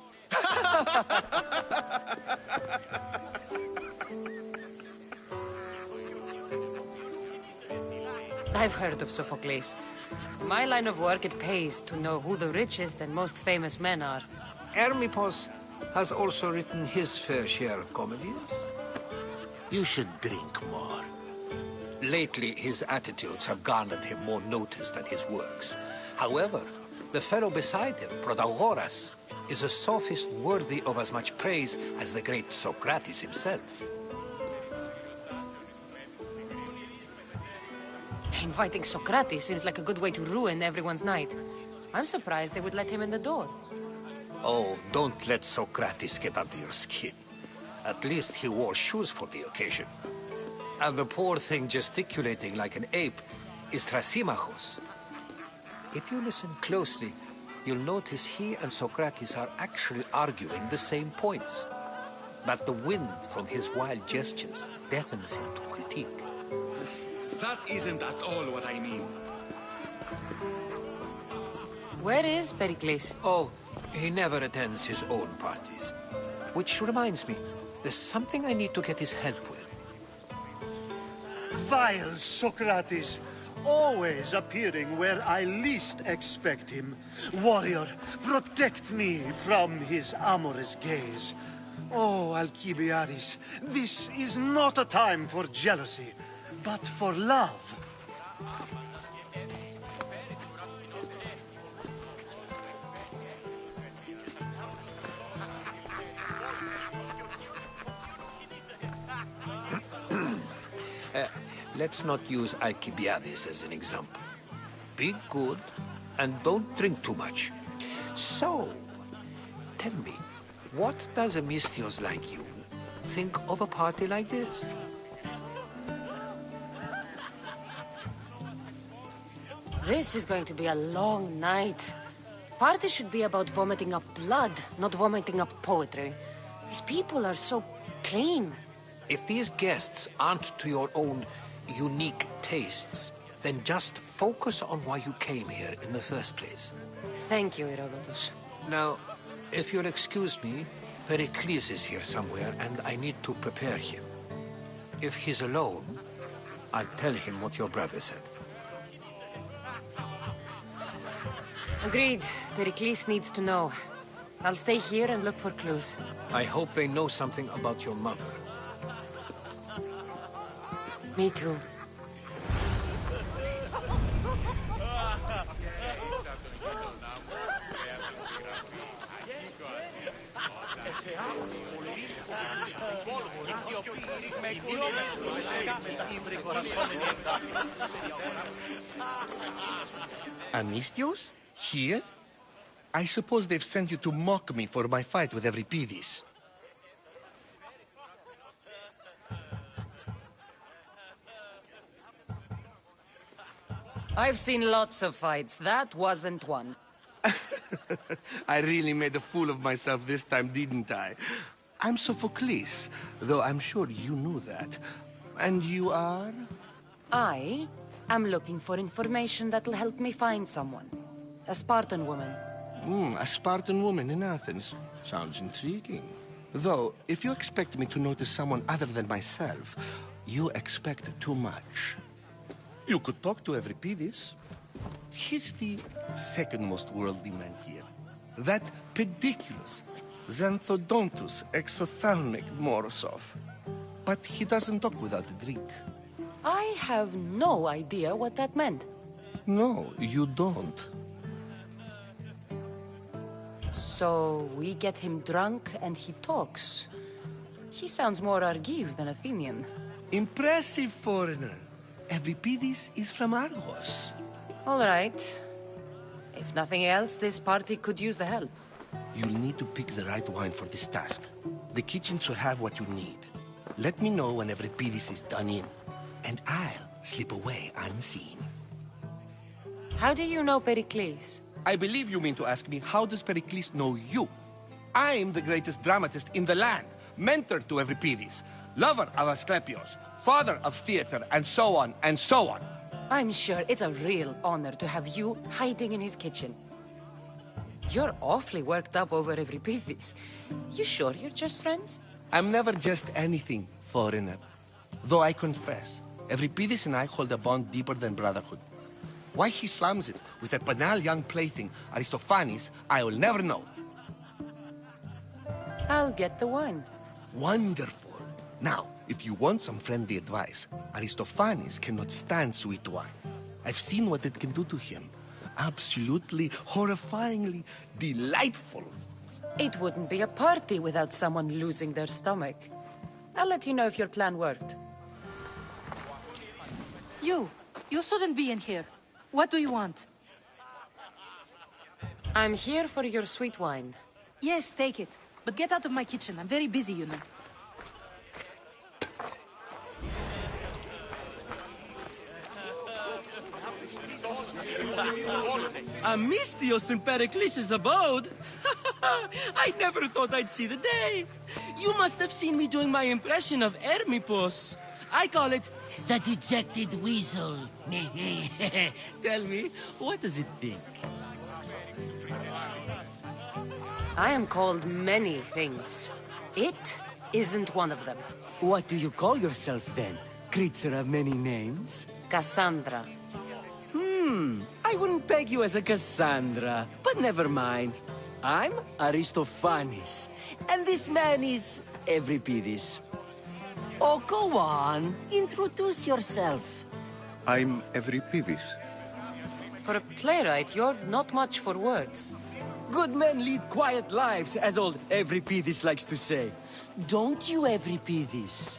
I've heard of Sophocles. In my line of work, it pays to know who the richest and most famous men are. Hermippos has also written his fair share of comedies. You should drink more. Lately, his attitudes have garnered him more notice than his works. However, the fellow beside him, Protagoras, is a sophist worthy of as much praise as the great Socrates himself. Inviting Socrates seems like a good way to ruin everyone's night. I'm surprised they would let him in the door. Oh, don't let Socrates get under your skin. At least he wore shoes for the occasion. And the poor thing gesticulating like an ape is Thrasymachos. If you listen closely, you'll notice he and Socrates are actually arguing the same points. But the wind from his wild gestures deafens him to critique. That isn't at all what I mean. Where is Pericles? Oh, he never attends his own parties. Which reminds me, there's something I need to get his help with. Vile Socrates, always appearing where I least expect him. Warrior, protect me from his amorous gaze. Oh, Alcibiades, this is not a time for jealousy, but for love. Let's not use Alcibiades as an example. Be good, and don't drink too much. So, tell me, what does a Misthios like you think of a party like this? This is going to be a long night. Party should be about vomiting up blood, not vomiting up poetry. These people are so clean. If these guests aren't to your own unique tastes, then just focus on why you came here in the first place. Thank you, Herodotus. Now, if you'll excuse me, Pericles is here somewhere, and I need to prepare him. If he's alone, I'll tell him what your brother said. Agreed. Pericles needs to know. I'll stay here and look for clues. I hope they know something about your mother. Me too. Amistios? Here? I suppose they've sent you to mock me for my fight with Euripides. I've seen lots of fights. That wasn't one. I really made a fool of myself this time, didn't I? I'm Sophocles, though I'm sure you knew that. And you are? I am looking for information that'll help me find someone. A Spartan woman. A Spartan woman in Athens. Sounds intriguing. Though, if you expect me to notice someone other than myself, you expect too much. You could talk to Euripides. He's the second most worldly man here. That pediculous, xanthodontus exophthalmic Morosov. But he doesn't talk without a drink. I have no idea what that meant. No, you don't. So we get him drunk and he talks. He sounds more Argive than Athenian. Impressive, foreigner. Euripides is from Argos. All right. If nothing else, this party could use the help. You'll need to pick the right wine for this task. The kitchen should have what you need. Let me know when Euripides is done in, and I'll slip away unseen. How do you know Pericles? I believe you mean to ask me, how does Pericles know you? I'm the greatest dramatist in the land, mentor to Euripides, lover of Asclepios, father of theater, and so on, and so on. I'm sure it's a real honor to have you hiding in his kitchen. You're awfully worked up over Euripides. You sure you're just friends? I'm never just anything, foreigner. Though I confess, Euripides and I hold a bond deeper than brotherhood. Why he slams it with a banal young plaything, Aristophanes, I will never know. I'll get the wine. Wonderful. Now, if you want some friendly advice, Aristophanes cannot stand sweet wine. I've seen what it can do to him. Absolutely, horrifyingly delightful. It wouldn't be a party without someone losing their stomach. I'll let you know if your plan worked. You shouldn't be in here. What do you want? I'm here for your sweet wine. Yes, take it. But get out of my kitchen. I'm very busy, you know. Amistios in Pericles' abode? I never thought I'd see the day. You must have seen me doing my impression of Hermippus. I call it the dejected weasel. Tell me, what does it think? I am called many things. It isn't one of them. What do you call yourself then? Creature of many names? Cassandra. I wouldn't peg you as a Cassandra, but never mind. I'm Aristophanes, and this man is Euripides. Oh, go on. Introduce yourself. I'm Euripides. For a playwright, you're not much for words. Good men lead quiet lives, as old Euripides likes to say. Don't you, Euripides?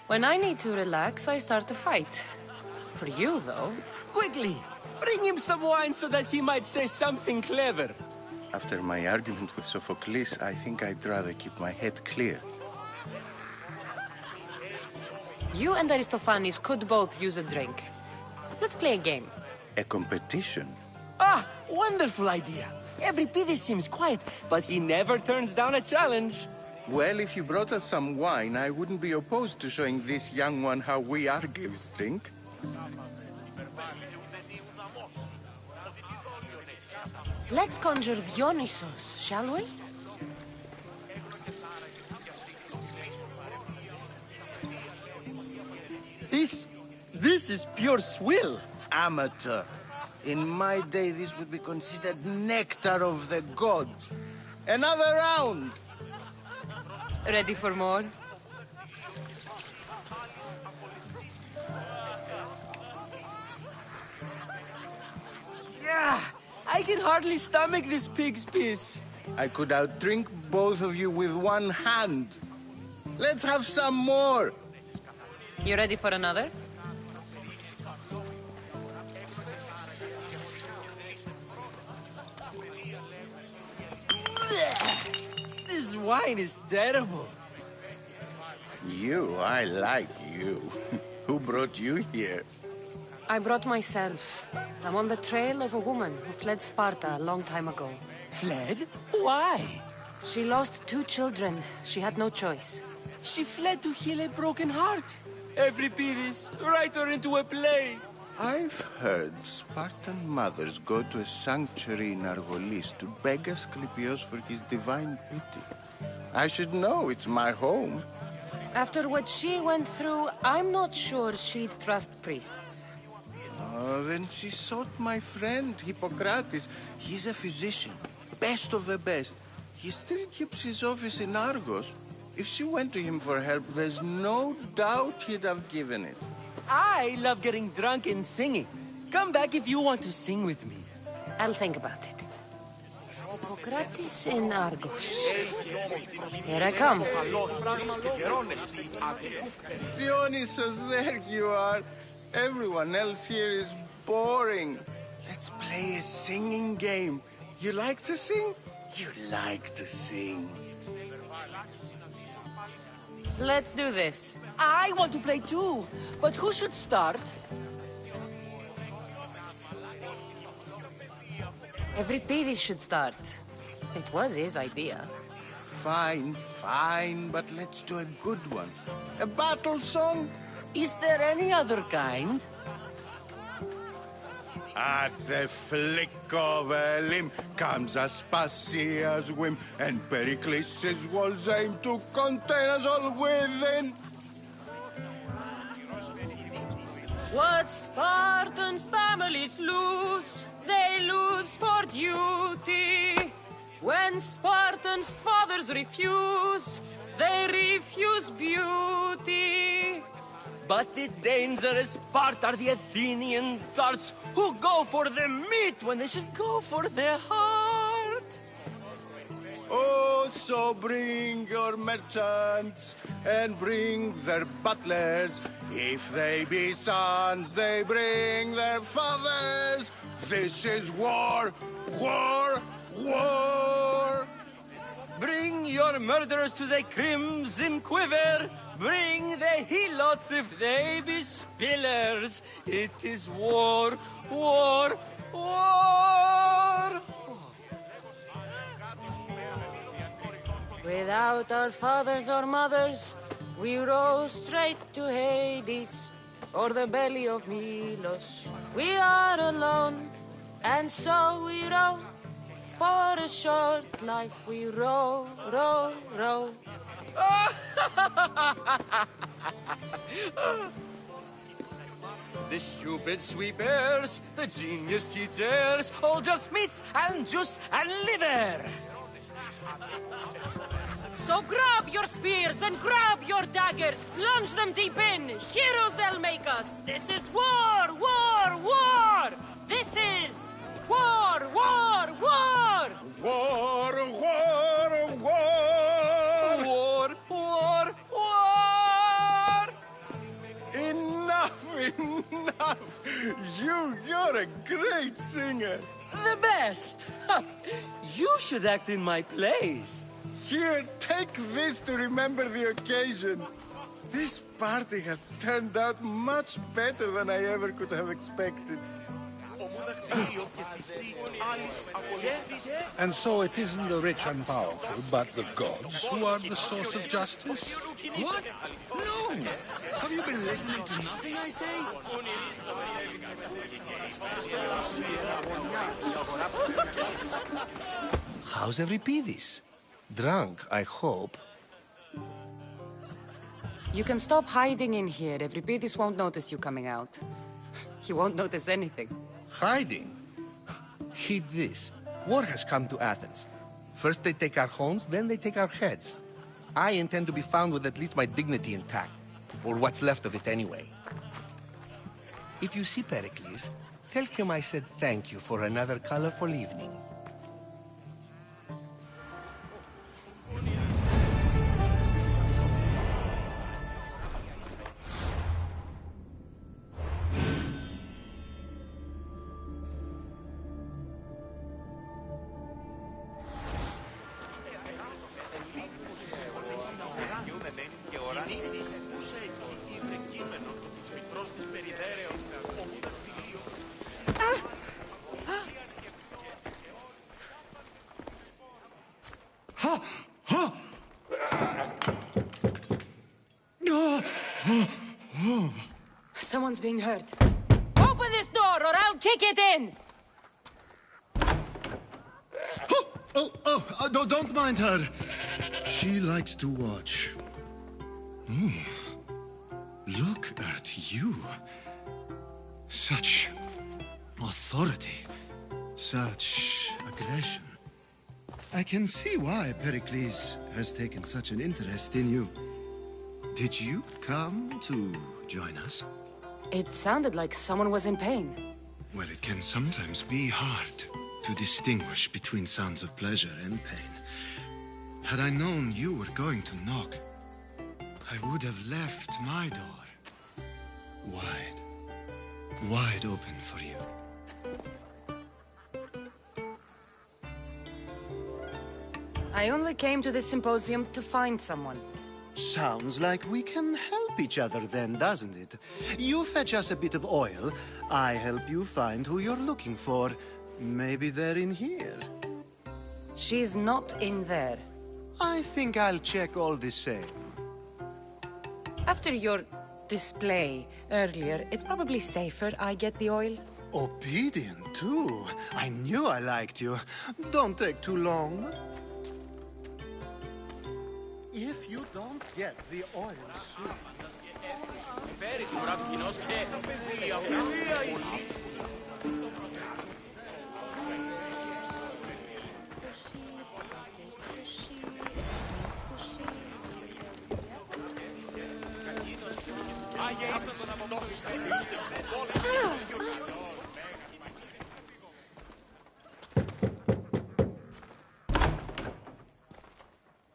When I need to relax, I start a fight. For you, though... Quickly! Bring him some wine so that he might say something clever. After my argument with Sophocles, I think I'd rather keep my head clear. You and Aristophanes could both use a drink. Let's play a game. A competition? Ah, wonderful idea. Euripides seems quiet, but he never turns down a challenge. Well, if you brought us some wine, I wouldn't be opposed to showing this young one how we Argives think. Let's conjure Dionysos, shall we? This is pure swill. Amateur. In my day, this would be considered nectar of the gods. Another round! Ready for more? Yeah, I can hardly stomach this pig's piss. I could outdrink both of you with one hand. Let's have some more! You ready for another? wine is terrible. You, I like you. Who brought you here? I brought myself. I'm on the trail of a woman who fled Sparta a long time ago. Fled? Why? She lost 2 children. She had no choice. She fled to heal a broken heart. Euripides, write her into a play. I've heard Spartan mothers go to a sanctuary in Argolis to beg Asclepios for his divine pity. I should know, it's my home. After what she went through, I'm not sure she'd trust priests. Oh, then she sought my friend, Hippocrates. He's a physician, best of the best. He still keeps his office in Argos. If she went to him for help, there's no doubt he'd have given it. I love getting drunk and singing. Come back if you want to sing with me. I'll think about it. Hippocrates in Argos. Here I come. Dionysus, there you are. Everyone else here is boring. Let's play a singing game. You like to sing? You like to sing. Let's do this. I want to play too, but who should start? Euripides should start. It was his idea. Fine, fine, but let's do a good one. A battle song? Is there any other kind? At the flick of a limb comes Aspasia's whim, and Pericles' walls aim to contain us all within. What Spartan families lose, they lose for duty. When Spartan fathers refuse, they refuse beauty. But the dangerous part are the Athenian darts who go for the meat when they should go for their heart. Oh, so bring your merchants and bring their butlers. If they be sons, they bring their fathers. This is war, war, war. Bring your murderers to the crimson quiver. Bring the helots if they be spillers. It is war, war, war. Without our fathers or mothers, we row straight to Hades, or the belly of Milos. We are alone, and so we row. For a short life we row, row, row. The stupid sweepers, the genius teachers, all just meats and juice and liver. So grab your spears and grab your daggers, plunge them deep in, heroes they'll make us. This is war, war, war! This is war, war, war! War, war, war! War, war, war! Enough, enough! You're a great singer. The best! You should act in my plays. Here, take this to remember the occasion. This party has turned out much better than I ever could have expected. And so it isn't the rich and powerful, but the gods who are the source of justice? What? No! Have you been listening to nothing I say? How's Euripides? Drunk, I hope. You can stop hiding in here. Euripides won't notice you coming out. He won't notice anything. Hiding? Heed this. War has come to Athens. First they take our homes, then they take our heads. I intend to be found with at least my dignity intact. Or what's left of it anyway. If you see Pericles, tell him I said thank you for another colorful evening. being heard. Open this door or I'll kick it in! Don't mind her. She likes to watch. Look at you. Such authority. Such aggression. I can see why Pericles has taken such an interest in you. Did you come to join us? It sounded like someone was in pain. Well, it can sometimes be hard to distinguish between sounds of pleasure and pain. Had I known you were going to knock, I would have left my door wide open for you. I only came to this symposium to find someone. Sounds like we can help each other then, doesn't it? You fetch us a bit of oil, I help you find who you're looking for. Maybe they're in here. She's not in there. I think I'll check all the same. After your display earlier, it's probably safer I get the oil. Obedient, too. I knew I liked you. Don't take too long. If you don't get the oil soon...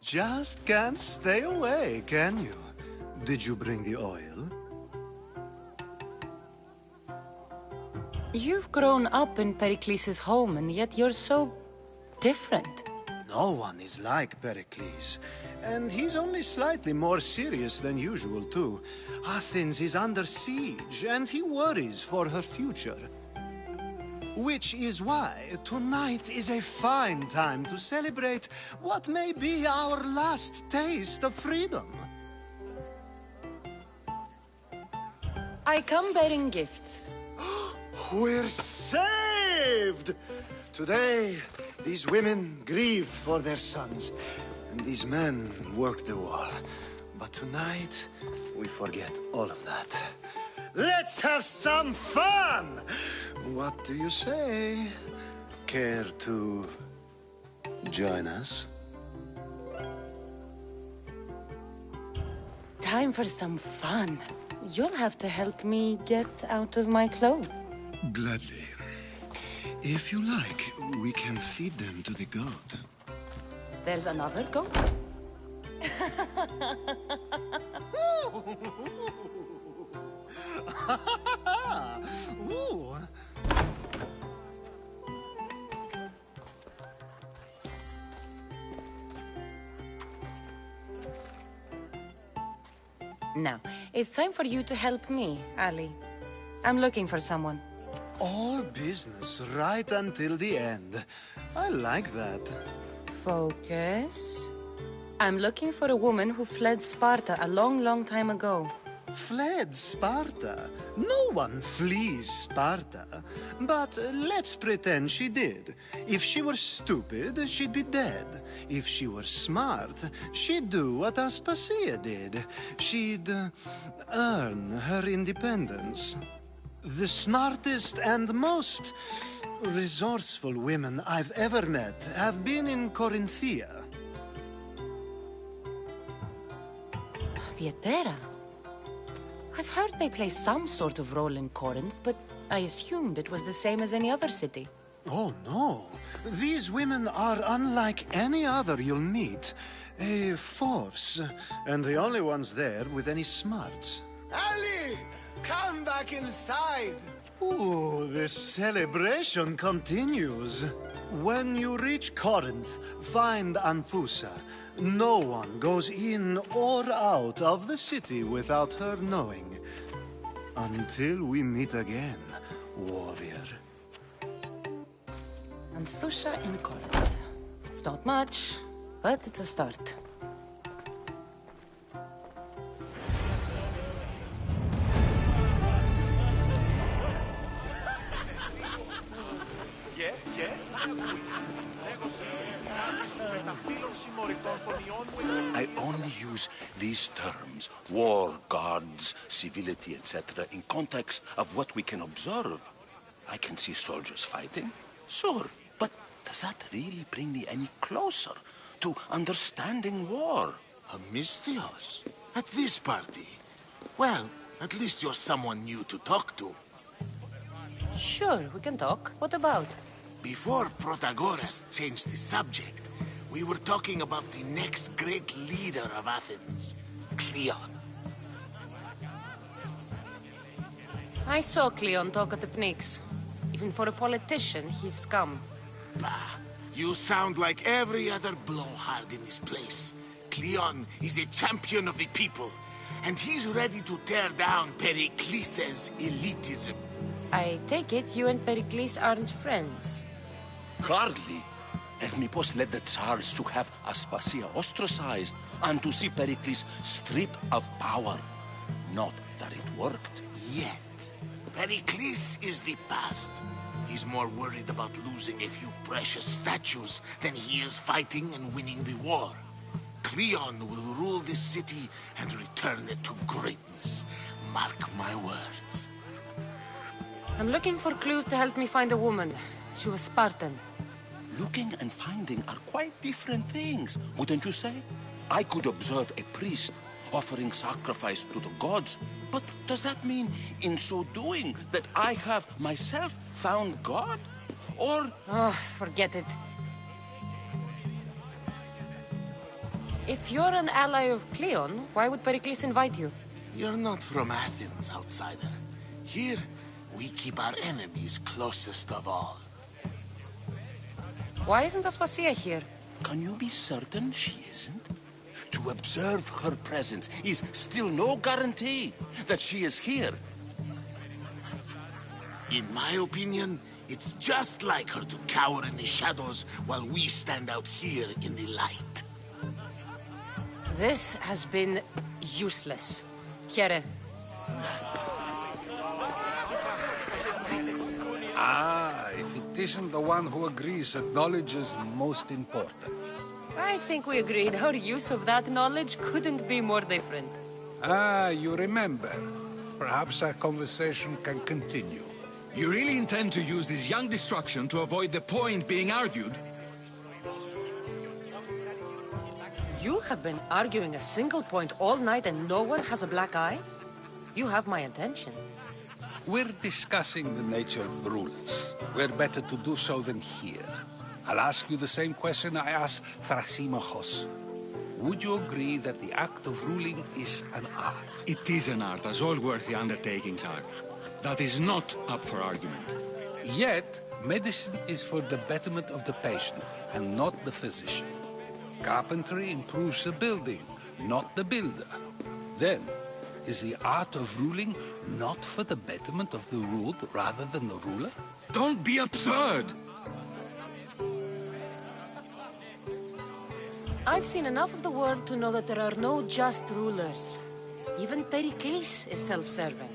Just can't stay away, can you? Did you bring the oil? You've grown up in Pericles' home, and yet you're so different. No one is like Pericles. And he's only slightly more serious than usual, too. Athens is under siege, and he worries for her future. Which is why tonight is a fine time to celebrate what may be our last taste of freedom. I come bearing gifts. We're saved! Today, these women grieved for their sons, and these men worked the wall. But tonight, we forget all of that. Let's have some fun! What do you say? Care to join us? Time for some fun. You'll have to help me get out of my clothes. Gladly. If you like, we can feed them to the goat. There's another goat? Ooh. Now, it's time for you to help me, Ali. I'm looking for someone. All business right until the end. I like that. Focus. I'm looking for a woman who fled Sparta a long, long time ago. Fled Sparta? No one flees Sparta. But let's pretend she did. If she were stupid, she'd be dead. If she were smart, she'd do what Aspasia did. She'd earn her independence. The smartest and most resourceful women I've ever met have been in Corinthia. Theatera? I've heard they play some sort of role in Corinth, but I assumed it was the same as any other city. Oh, no. These women are unlike any other you'll meet. A force, and the only ones there with any smarts. Ali! Come back inside! Ooh, the celebration continues. When you reach Corinth, find Anthusa. No one goes in or out of the city without her knowing. Until we meet again, warrior. Anthusa in Corinth. It's not much, but it's a start. I only use these terms, war, gods, civility, etc., in context of what we can observe. I can see soldiers fighting, sure, but does that really bring me any closer to understanding war? Amistios? At this party? Well, at least you're someone new to talk to. Sure, we can talk. What about? Before Protagoras changed the subject, we were talking about the next great leader of Athens, Cleon. I saw Cleon talk at the Pnyx. Even for a politician, he's scum. Bah, you sound like every other blowhard in this place. Cleon is a champion of the people, and he's ready to tear down Pericles' elitism. I take it you and Pericles aren't friends. Hardly. Hermippos led the Tsars to have Aspasia ostracized and to see Pericles stripped of power. Not that it worked. Yet. Pericles is the past. He's more worried about losing a few precious statues than he is fighting and winning the war. Cleon will rule this city and return it to greatness. Mark my words. I'm looking for clues to help me find a woman. She was Spartan. Looking and finding are quite different things, wouldn't you say? I could observe a priest offering sacrifice to the gods, but does that mean, in so doing, that I have myself found God? Or... Oh, forget it. If you're an ally of Cleon, why would Pericles invite you? You're not from Athens, outsider. Here, we keep our enemies closest of all. Why isn't Aspasia here? Can you be certain she isn't? To observe her presence is still no guarantee that she is here. In my opinion, it's just like her to cower in the shadows while we stand out here in the light. This has been useless. Here. Ah, if it isn't the one who agrees that knowledge is most important. I think we agreed our use of that knowledge couldn't be more different. Ah, you remember. Perhaps our conversation can continue. You really intend to use this young destruction to avoid the point being argued? You have been arguing a single point all night and no one has a black eye? You have my attention. We're discussing the nature of rulers. We're better to do so than here. I'll ask you the same question I asked Thrasymachos. Would you agree that the act of ruling is an art? It is an art, as all worthy undertakings are. That is not up for argument. Yet, medicine is for the betterment of the patient, and not the physician. Carpentry improves the building, not the builder. Then, is the art of ruling not for the betterment of the ruled rather than the ruler? Don't be absurd! I've seen enough of the world to know that there are no just rulers. Even Pericles is self-serving.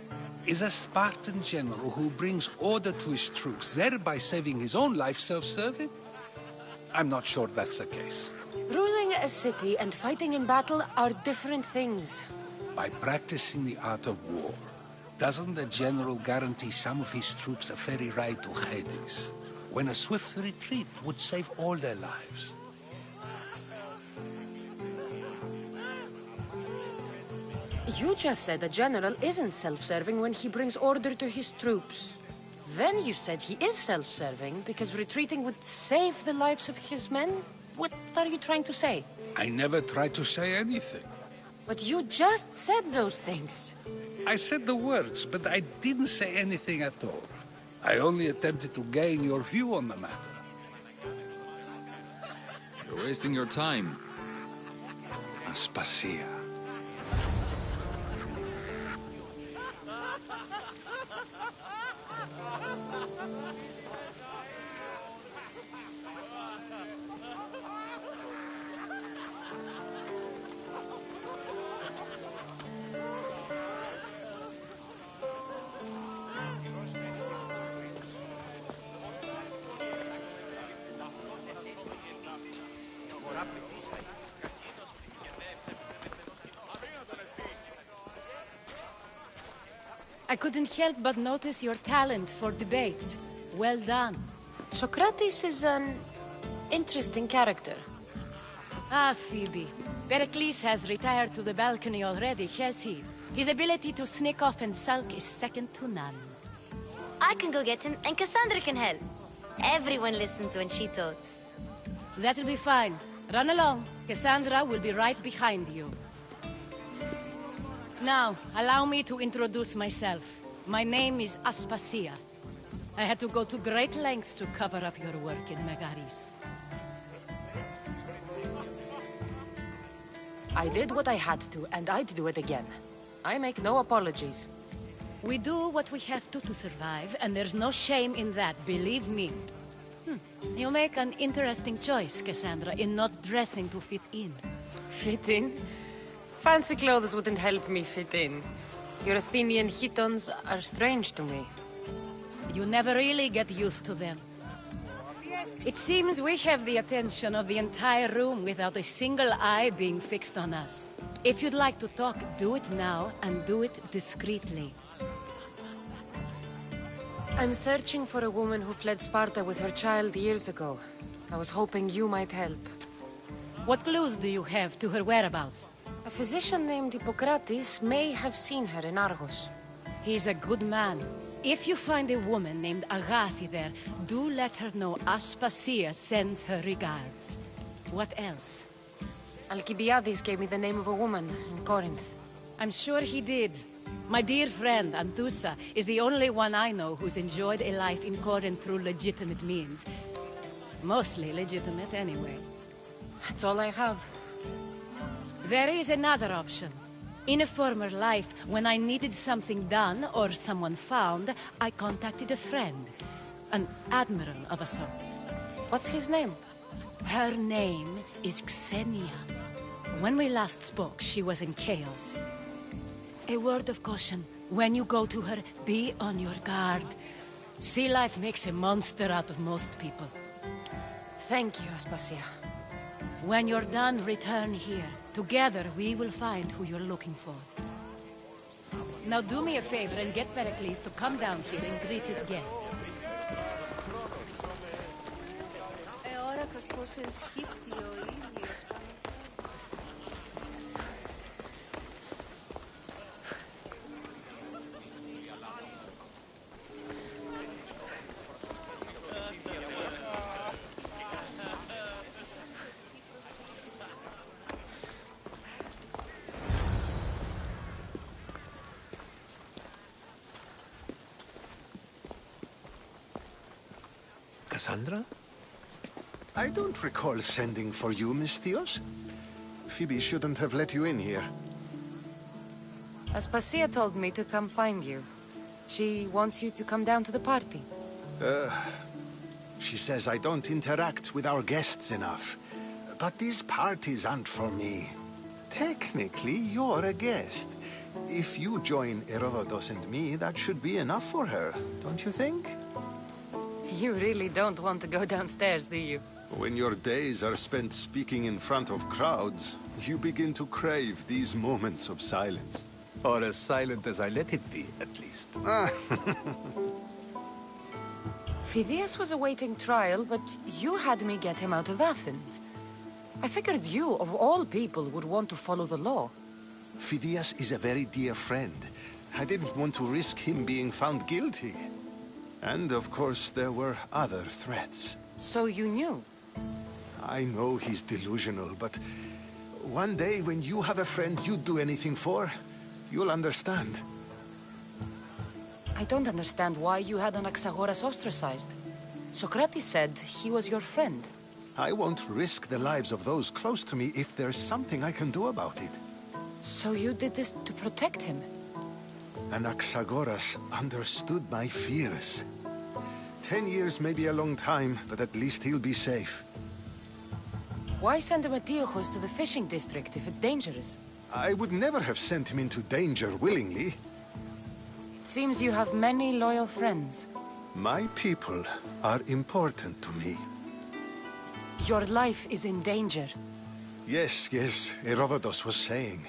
Is a Spartan general who brings order to his troops, thereby saving his own life, self-serving? I'm not sure that's the case. Ruling a city and fighting in battle are different things. By practicing the art of war, doesn't the general guarantee some of his troops a ferry ride to Hades, when a swift retreat would save all their lives? You just said a general isn't self-serving when he brings order to his troops. Then you said he is self-serving because retreating would save the lives of his men? What are you trying to say? I never tried to say anything. But you just said those things. I said the words, but I didn't say anything at all. I only attempted to gain your view on the matter. You're wasting your time. Aspasia. I couldn't help but notice your talent for debate. Well done. Socrates is an interesting character. Ah, Phoebe. Pericles has retired to the balcony already, has he? His ability to sneak off and sulk is second to none. I can go get him, and Cassandra can help. Everyone listens when she talks. That'll be fine. Run along. Cassandra will be right behind you. Now, allow me to introduce myself. My name is Aspasia. I had to go to great lengths to cover up your work in Megaris. I did what I had to, and I'd do it again. I make no apologies. We do what we have to survive, and there's no shame in that, believe me. You make an interesting choice, Cassandra, in not dressing to fit in. Fit in? Fancy clothes wouldn't help me fit in. Your Athenian chitons are strange to me. You never really get used to them. It seems we have the attention of the entire room without a single eye being fixed on us. If you'd like to talk, do it now, and do it discreetly. I'm searching for a woman who fled Sparta with her child years ago. I was hoping you might help. What clues do you have to her whereabouts? A physician named Hippocrates may have seen her in Argos. He's a good man. If you find a woman named Agathi there, do let her know Aspasia sends her regards. What else? Alcibiades gave me the name of a woman in Corinth. I'm sure he did. My dear friend, Anthusa, is the only one I know who's enjoyed a life in Corinth through legitimate means. Mostly legitimate, anyway. That's all I have. There is another option. In a former life, when I needed something done or someone found, I contacted a friend. An admiral of a sort. What's his name? Her name is Xenia. When we last spoke, she was in chaos. A word of caution. When you go to her, be on your guard. Sea life makes a monster out of most people. Thank you, Aspasia. When you're done, return here. Together, we will find who you're looking for. Now do me a favor and get Pericles to come down here and greet his guests. Cassandra? I don't recall sending for you, Miss Theos. Phoebe shouldn't have let you in here. Aspasia told me to come find you. She wants you to come down to the party. She says I don't interact with our guests enough. But these parties aren't for me. Technically, you're a guest. If you join Herodotus and me, that should be enough for her, don't you think? You really don't want to go downstairs, do you? When your days are spent speaking in front of crowds, you begin to crave these moments of silence. Or as silent as I let it be, at least. Phidias was awaiting trial, but you had me get him out of Athens. I figured you, of all people, would want to follow the law. Phidias is a very dear friend. I didn't want to risk him being found guilty. And, of course, there were other threats. So you knew? I know he's delusional, but one day when you have a friend you'd do anything for, you'll understand. I don't understand why you had Anaxagoras ostracized. Socrates said he was your friend. I won't risk the lives of those close to me if there's something I can do about it. So you did this to protect him? Anaxagoras understood my fears. 10 years may be a long time, but at least he'll be safe. Why send Emetiochos to the fishing district if it's dangerous? I would never have sent him into danger willingly. It seems you have many loyal friends. My people are important to me. Your life is in danger. Yes, Herodotus was saying.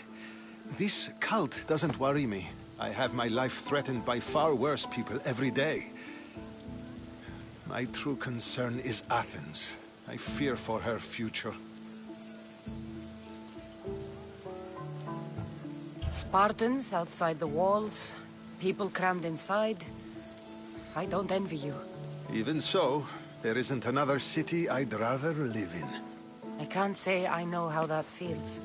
This cult doesn't worry me. I have my life threatened by far worse people every day. My true concern is Athens. I fear for her future. Spartans outside the walls, people crammed inside. I don't envy you. Even so, there isn't another city I'd rather live in. I can't say I know how that feels.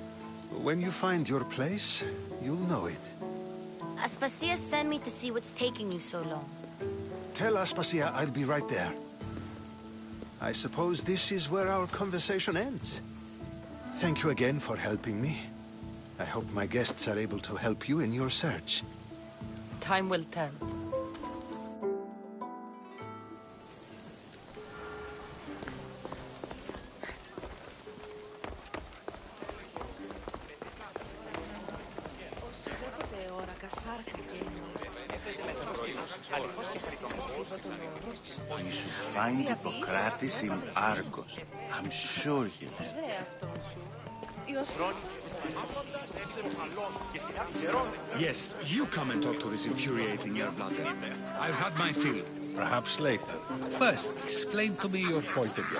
When you find your place, you'll know it. Aspasia sent me to see what's taking you so long. Tell Aspasia I'll be right there. I suppose this is where our conversation ends. Thank you again for helping me. I hope my guests are able to help you in your search. Time will tell. You should find Hippocrates in Argos. I'm sure he'll help. Yes, you come and talk to this infuriating air-blooded. I've had my fill. Perhaps later. First, explain to me your point of view.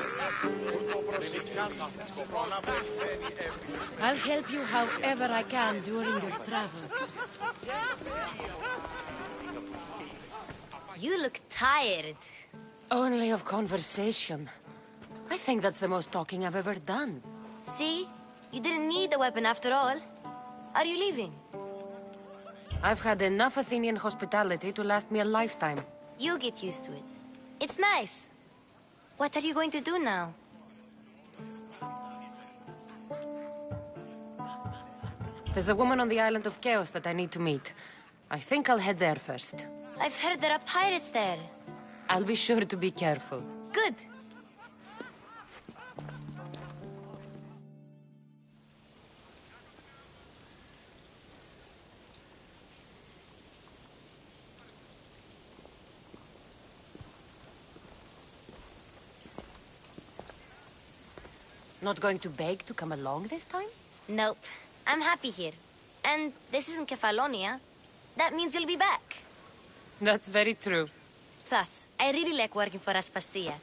I'll help you however I can during your travels. You look tired. Only of conversation. I think that's the most talking I've ever done. See? You didn't need a weapon after all. Are you leaving? I've had enough Athenian hospitality to last me a lifetime. You get used to it. It's nice. What are you going to do now? There's a woman on the island of Chaos that I need to meet. I think I'll head there first. I've heard there are pirates there. I'll be sure to be careful. Good. Not going to beg to come along this time? Nope. I'm happy here. And this isn't Kefalonia. That means you'll be back. That's very true. Plus, I really like working for Aspasia.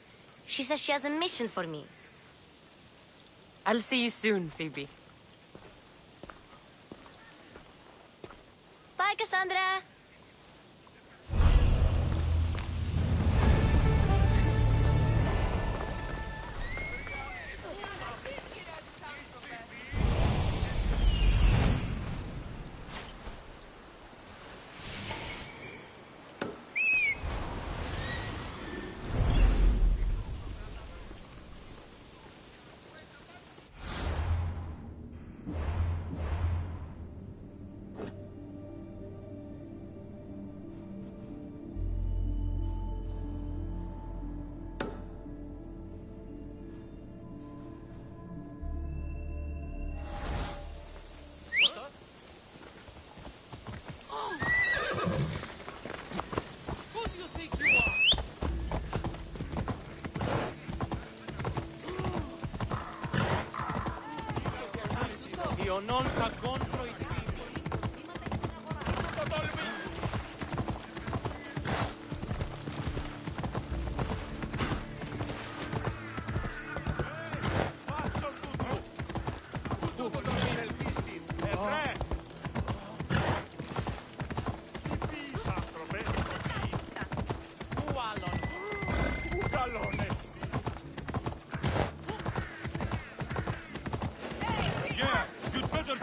She says she has a mission for me. I'll see you soon, Phoebe. Bye, Cassandra!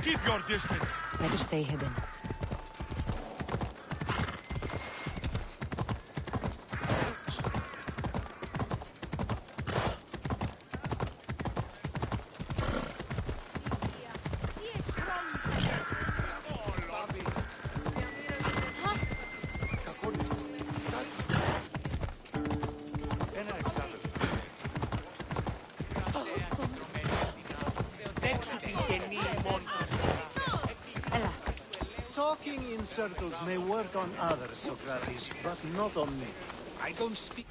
Keep your distance. Better stay hidden. Talking in circles may work on others, Socrates, but not on me. I don't speak...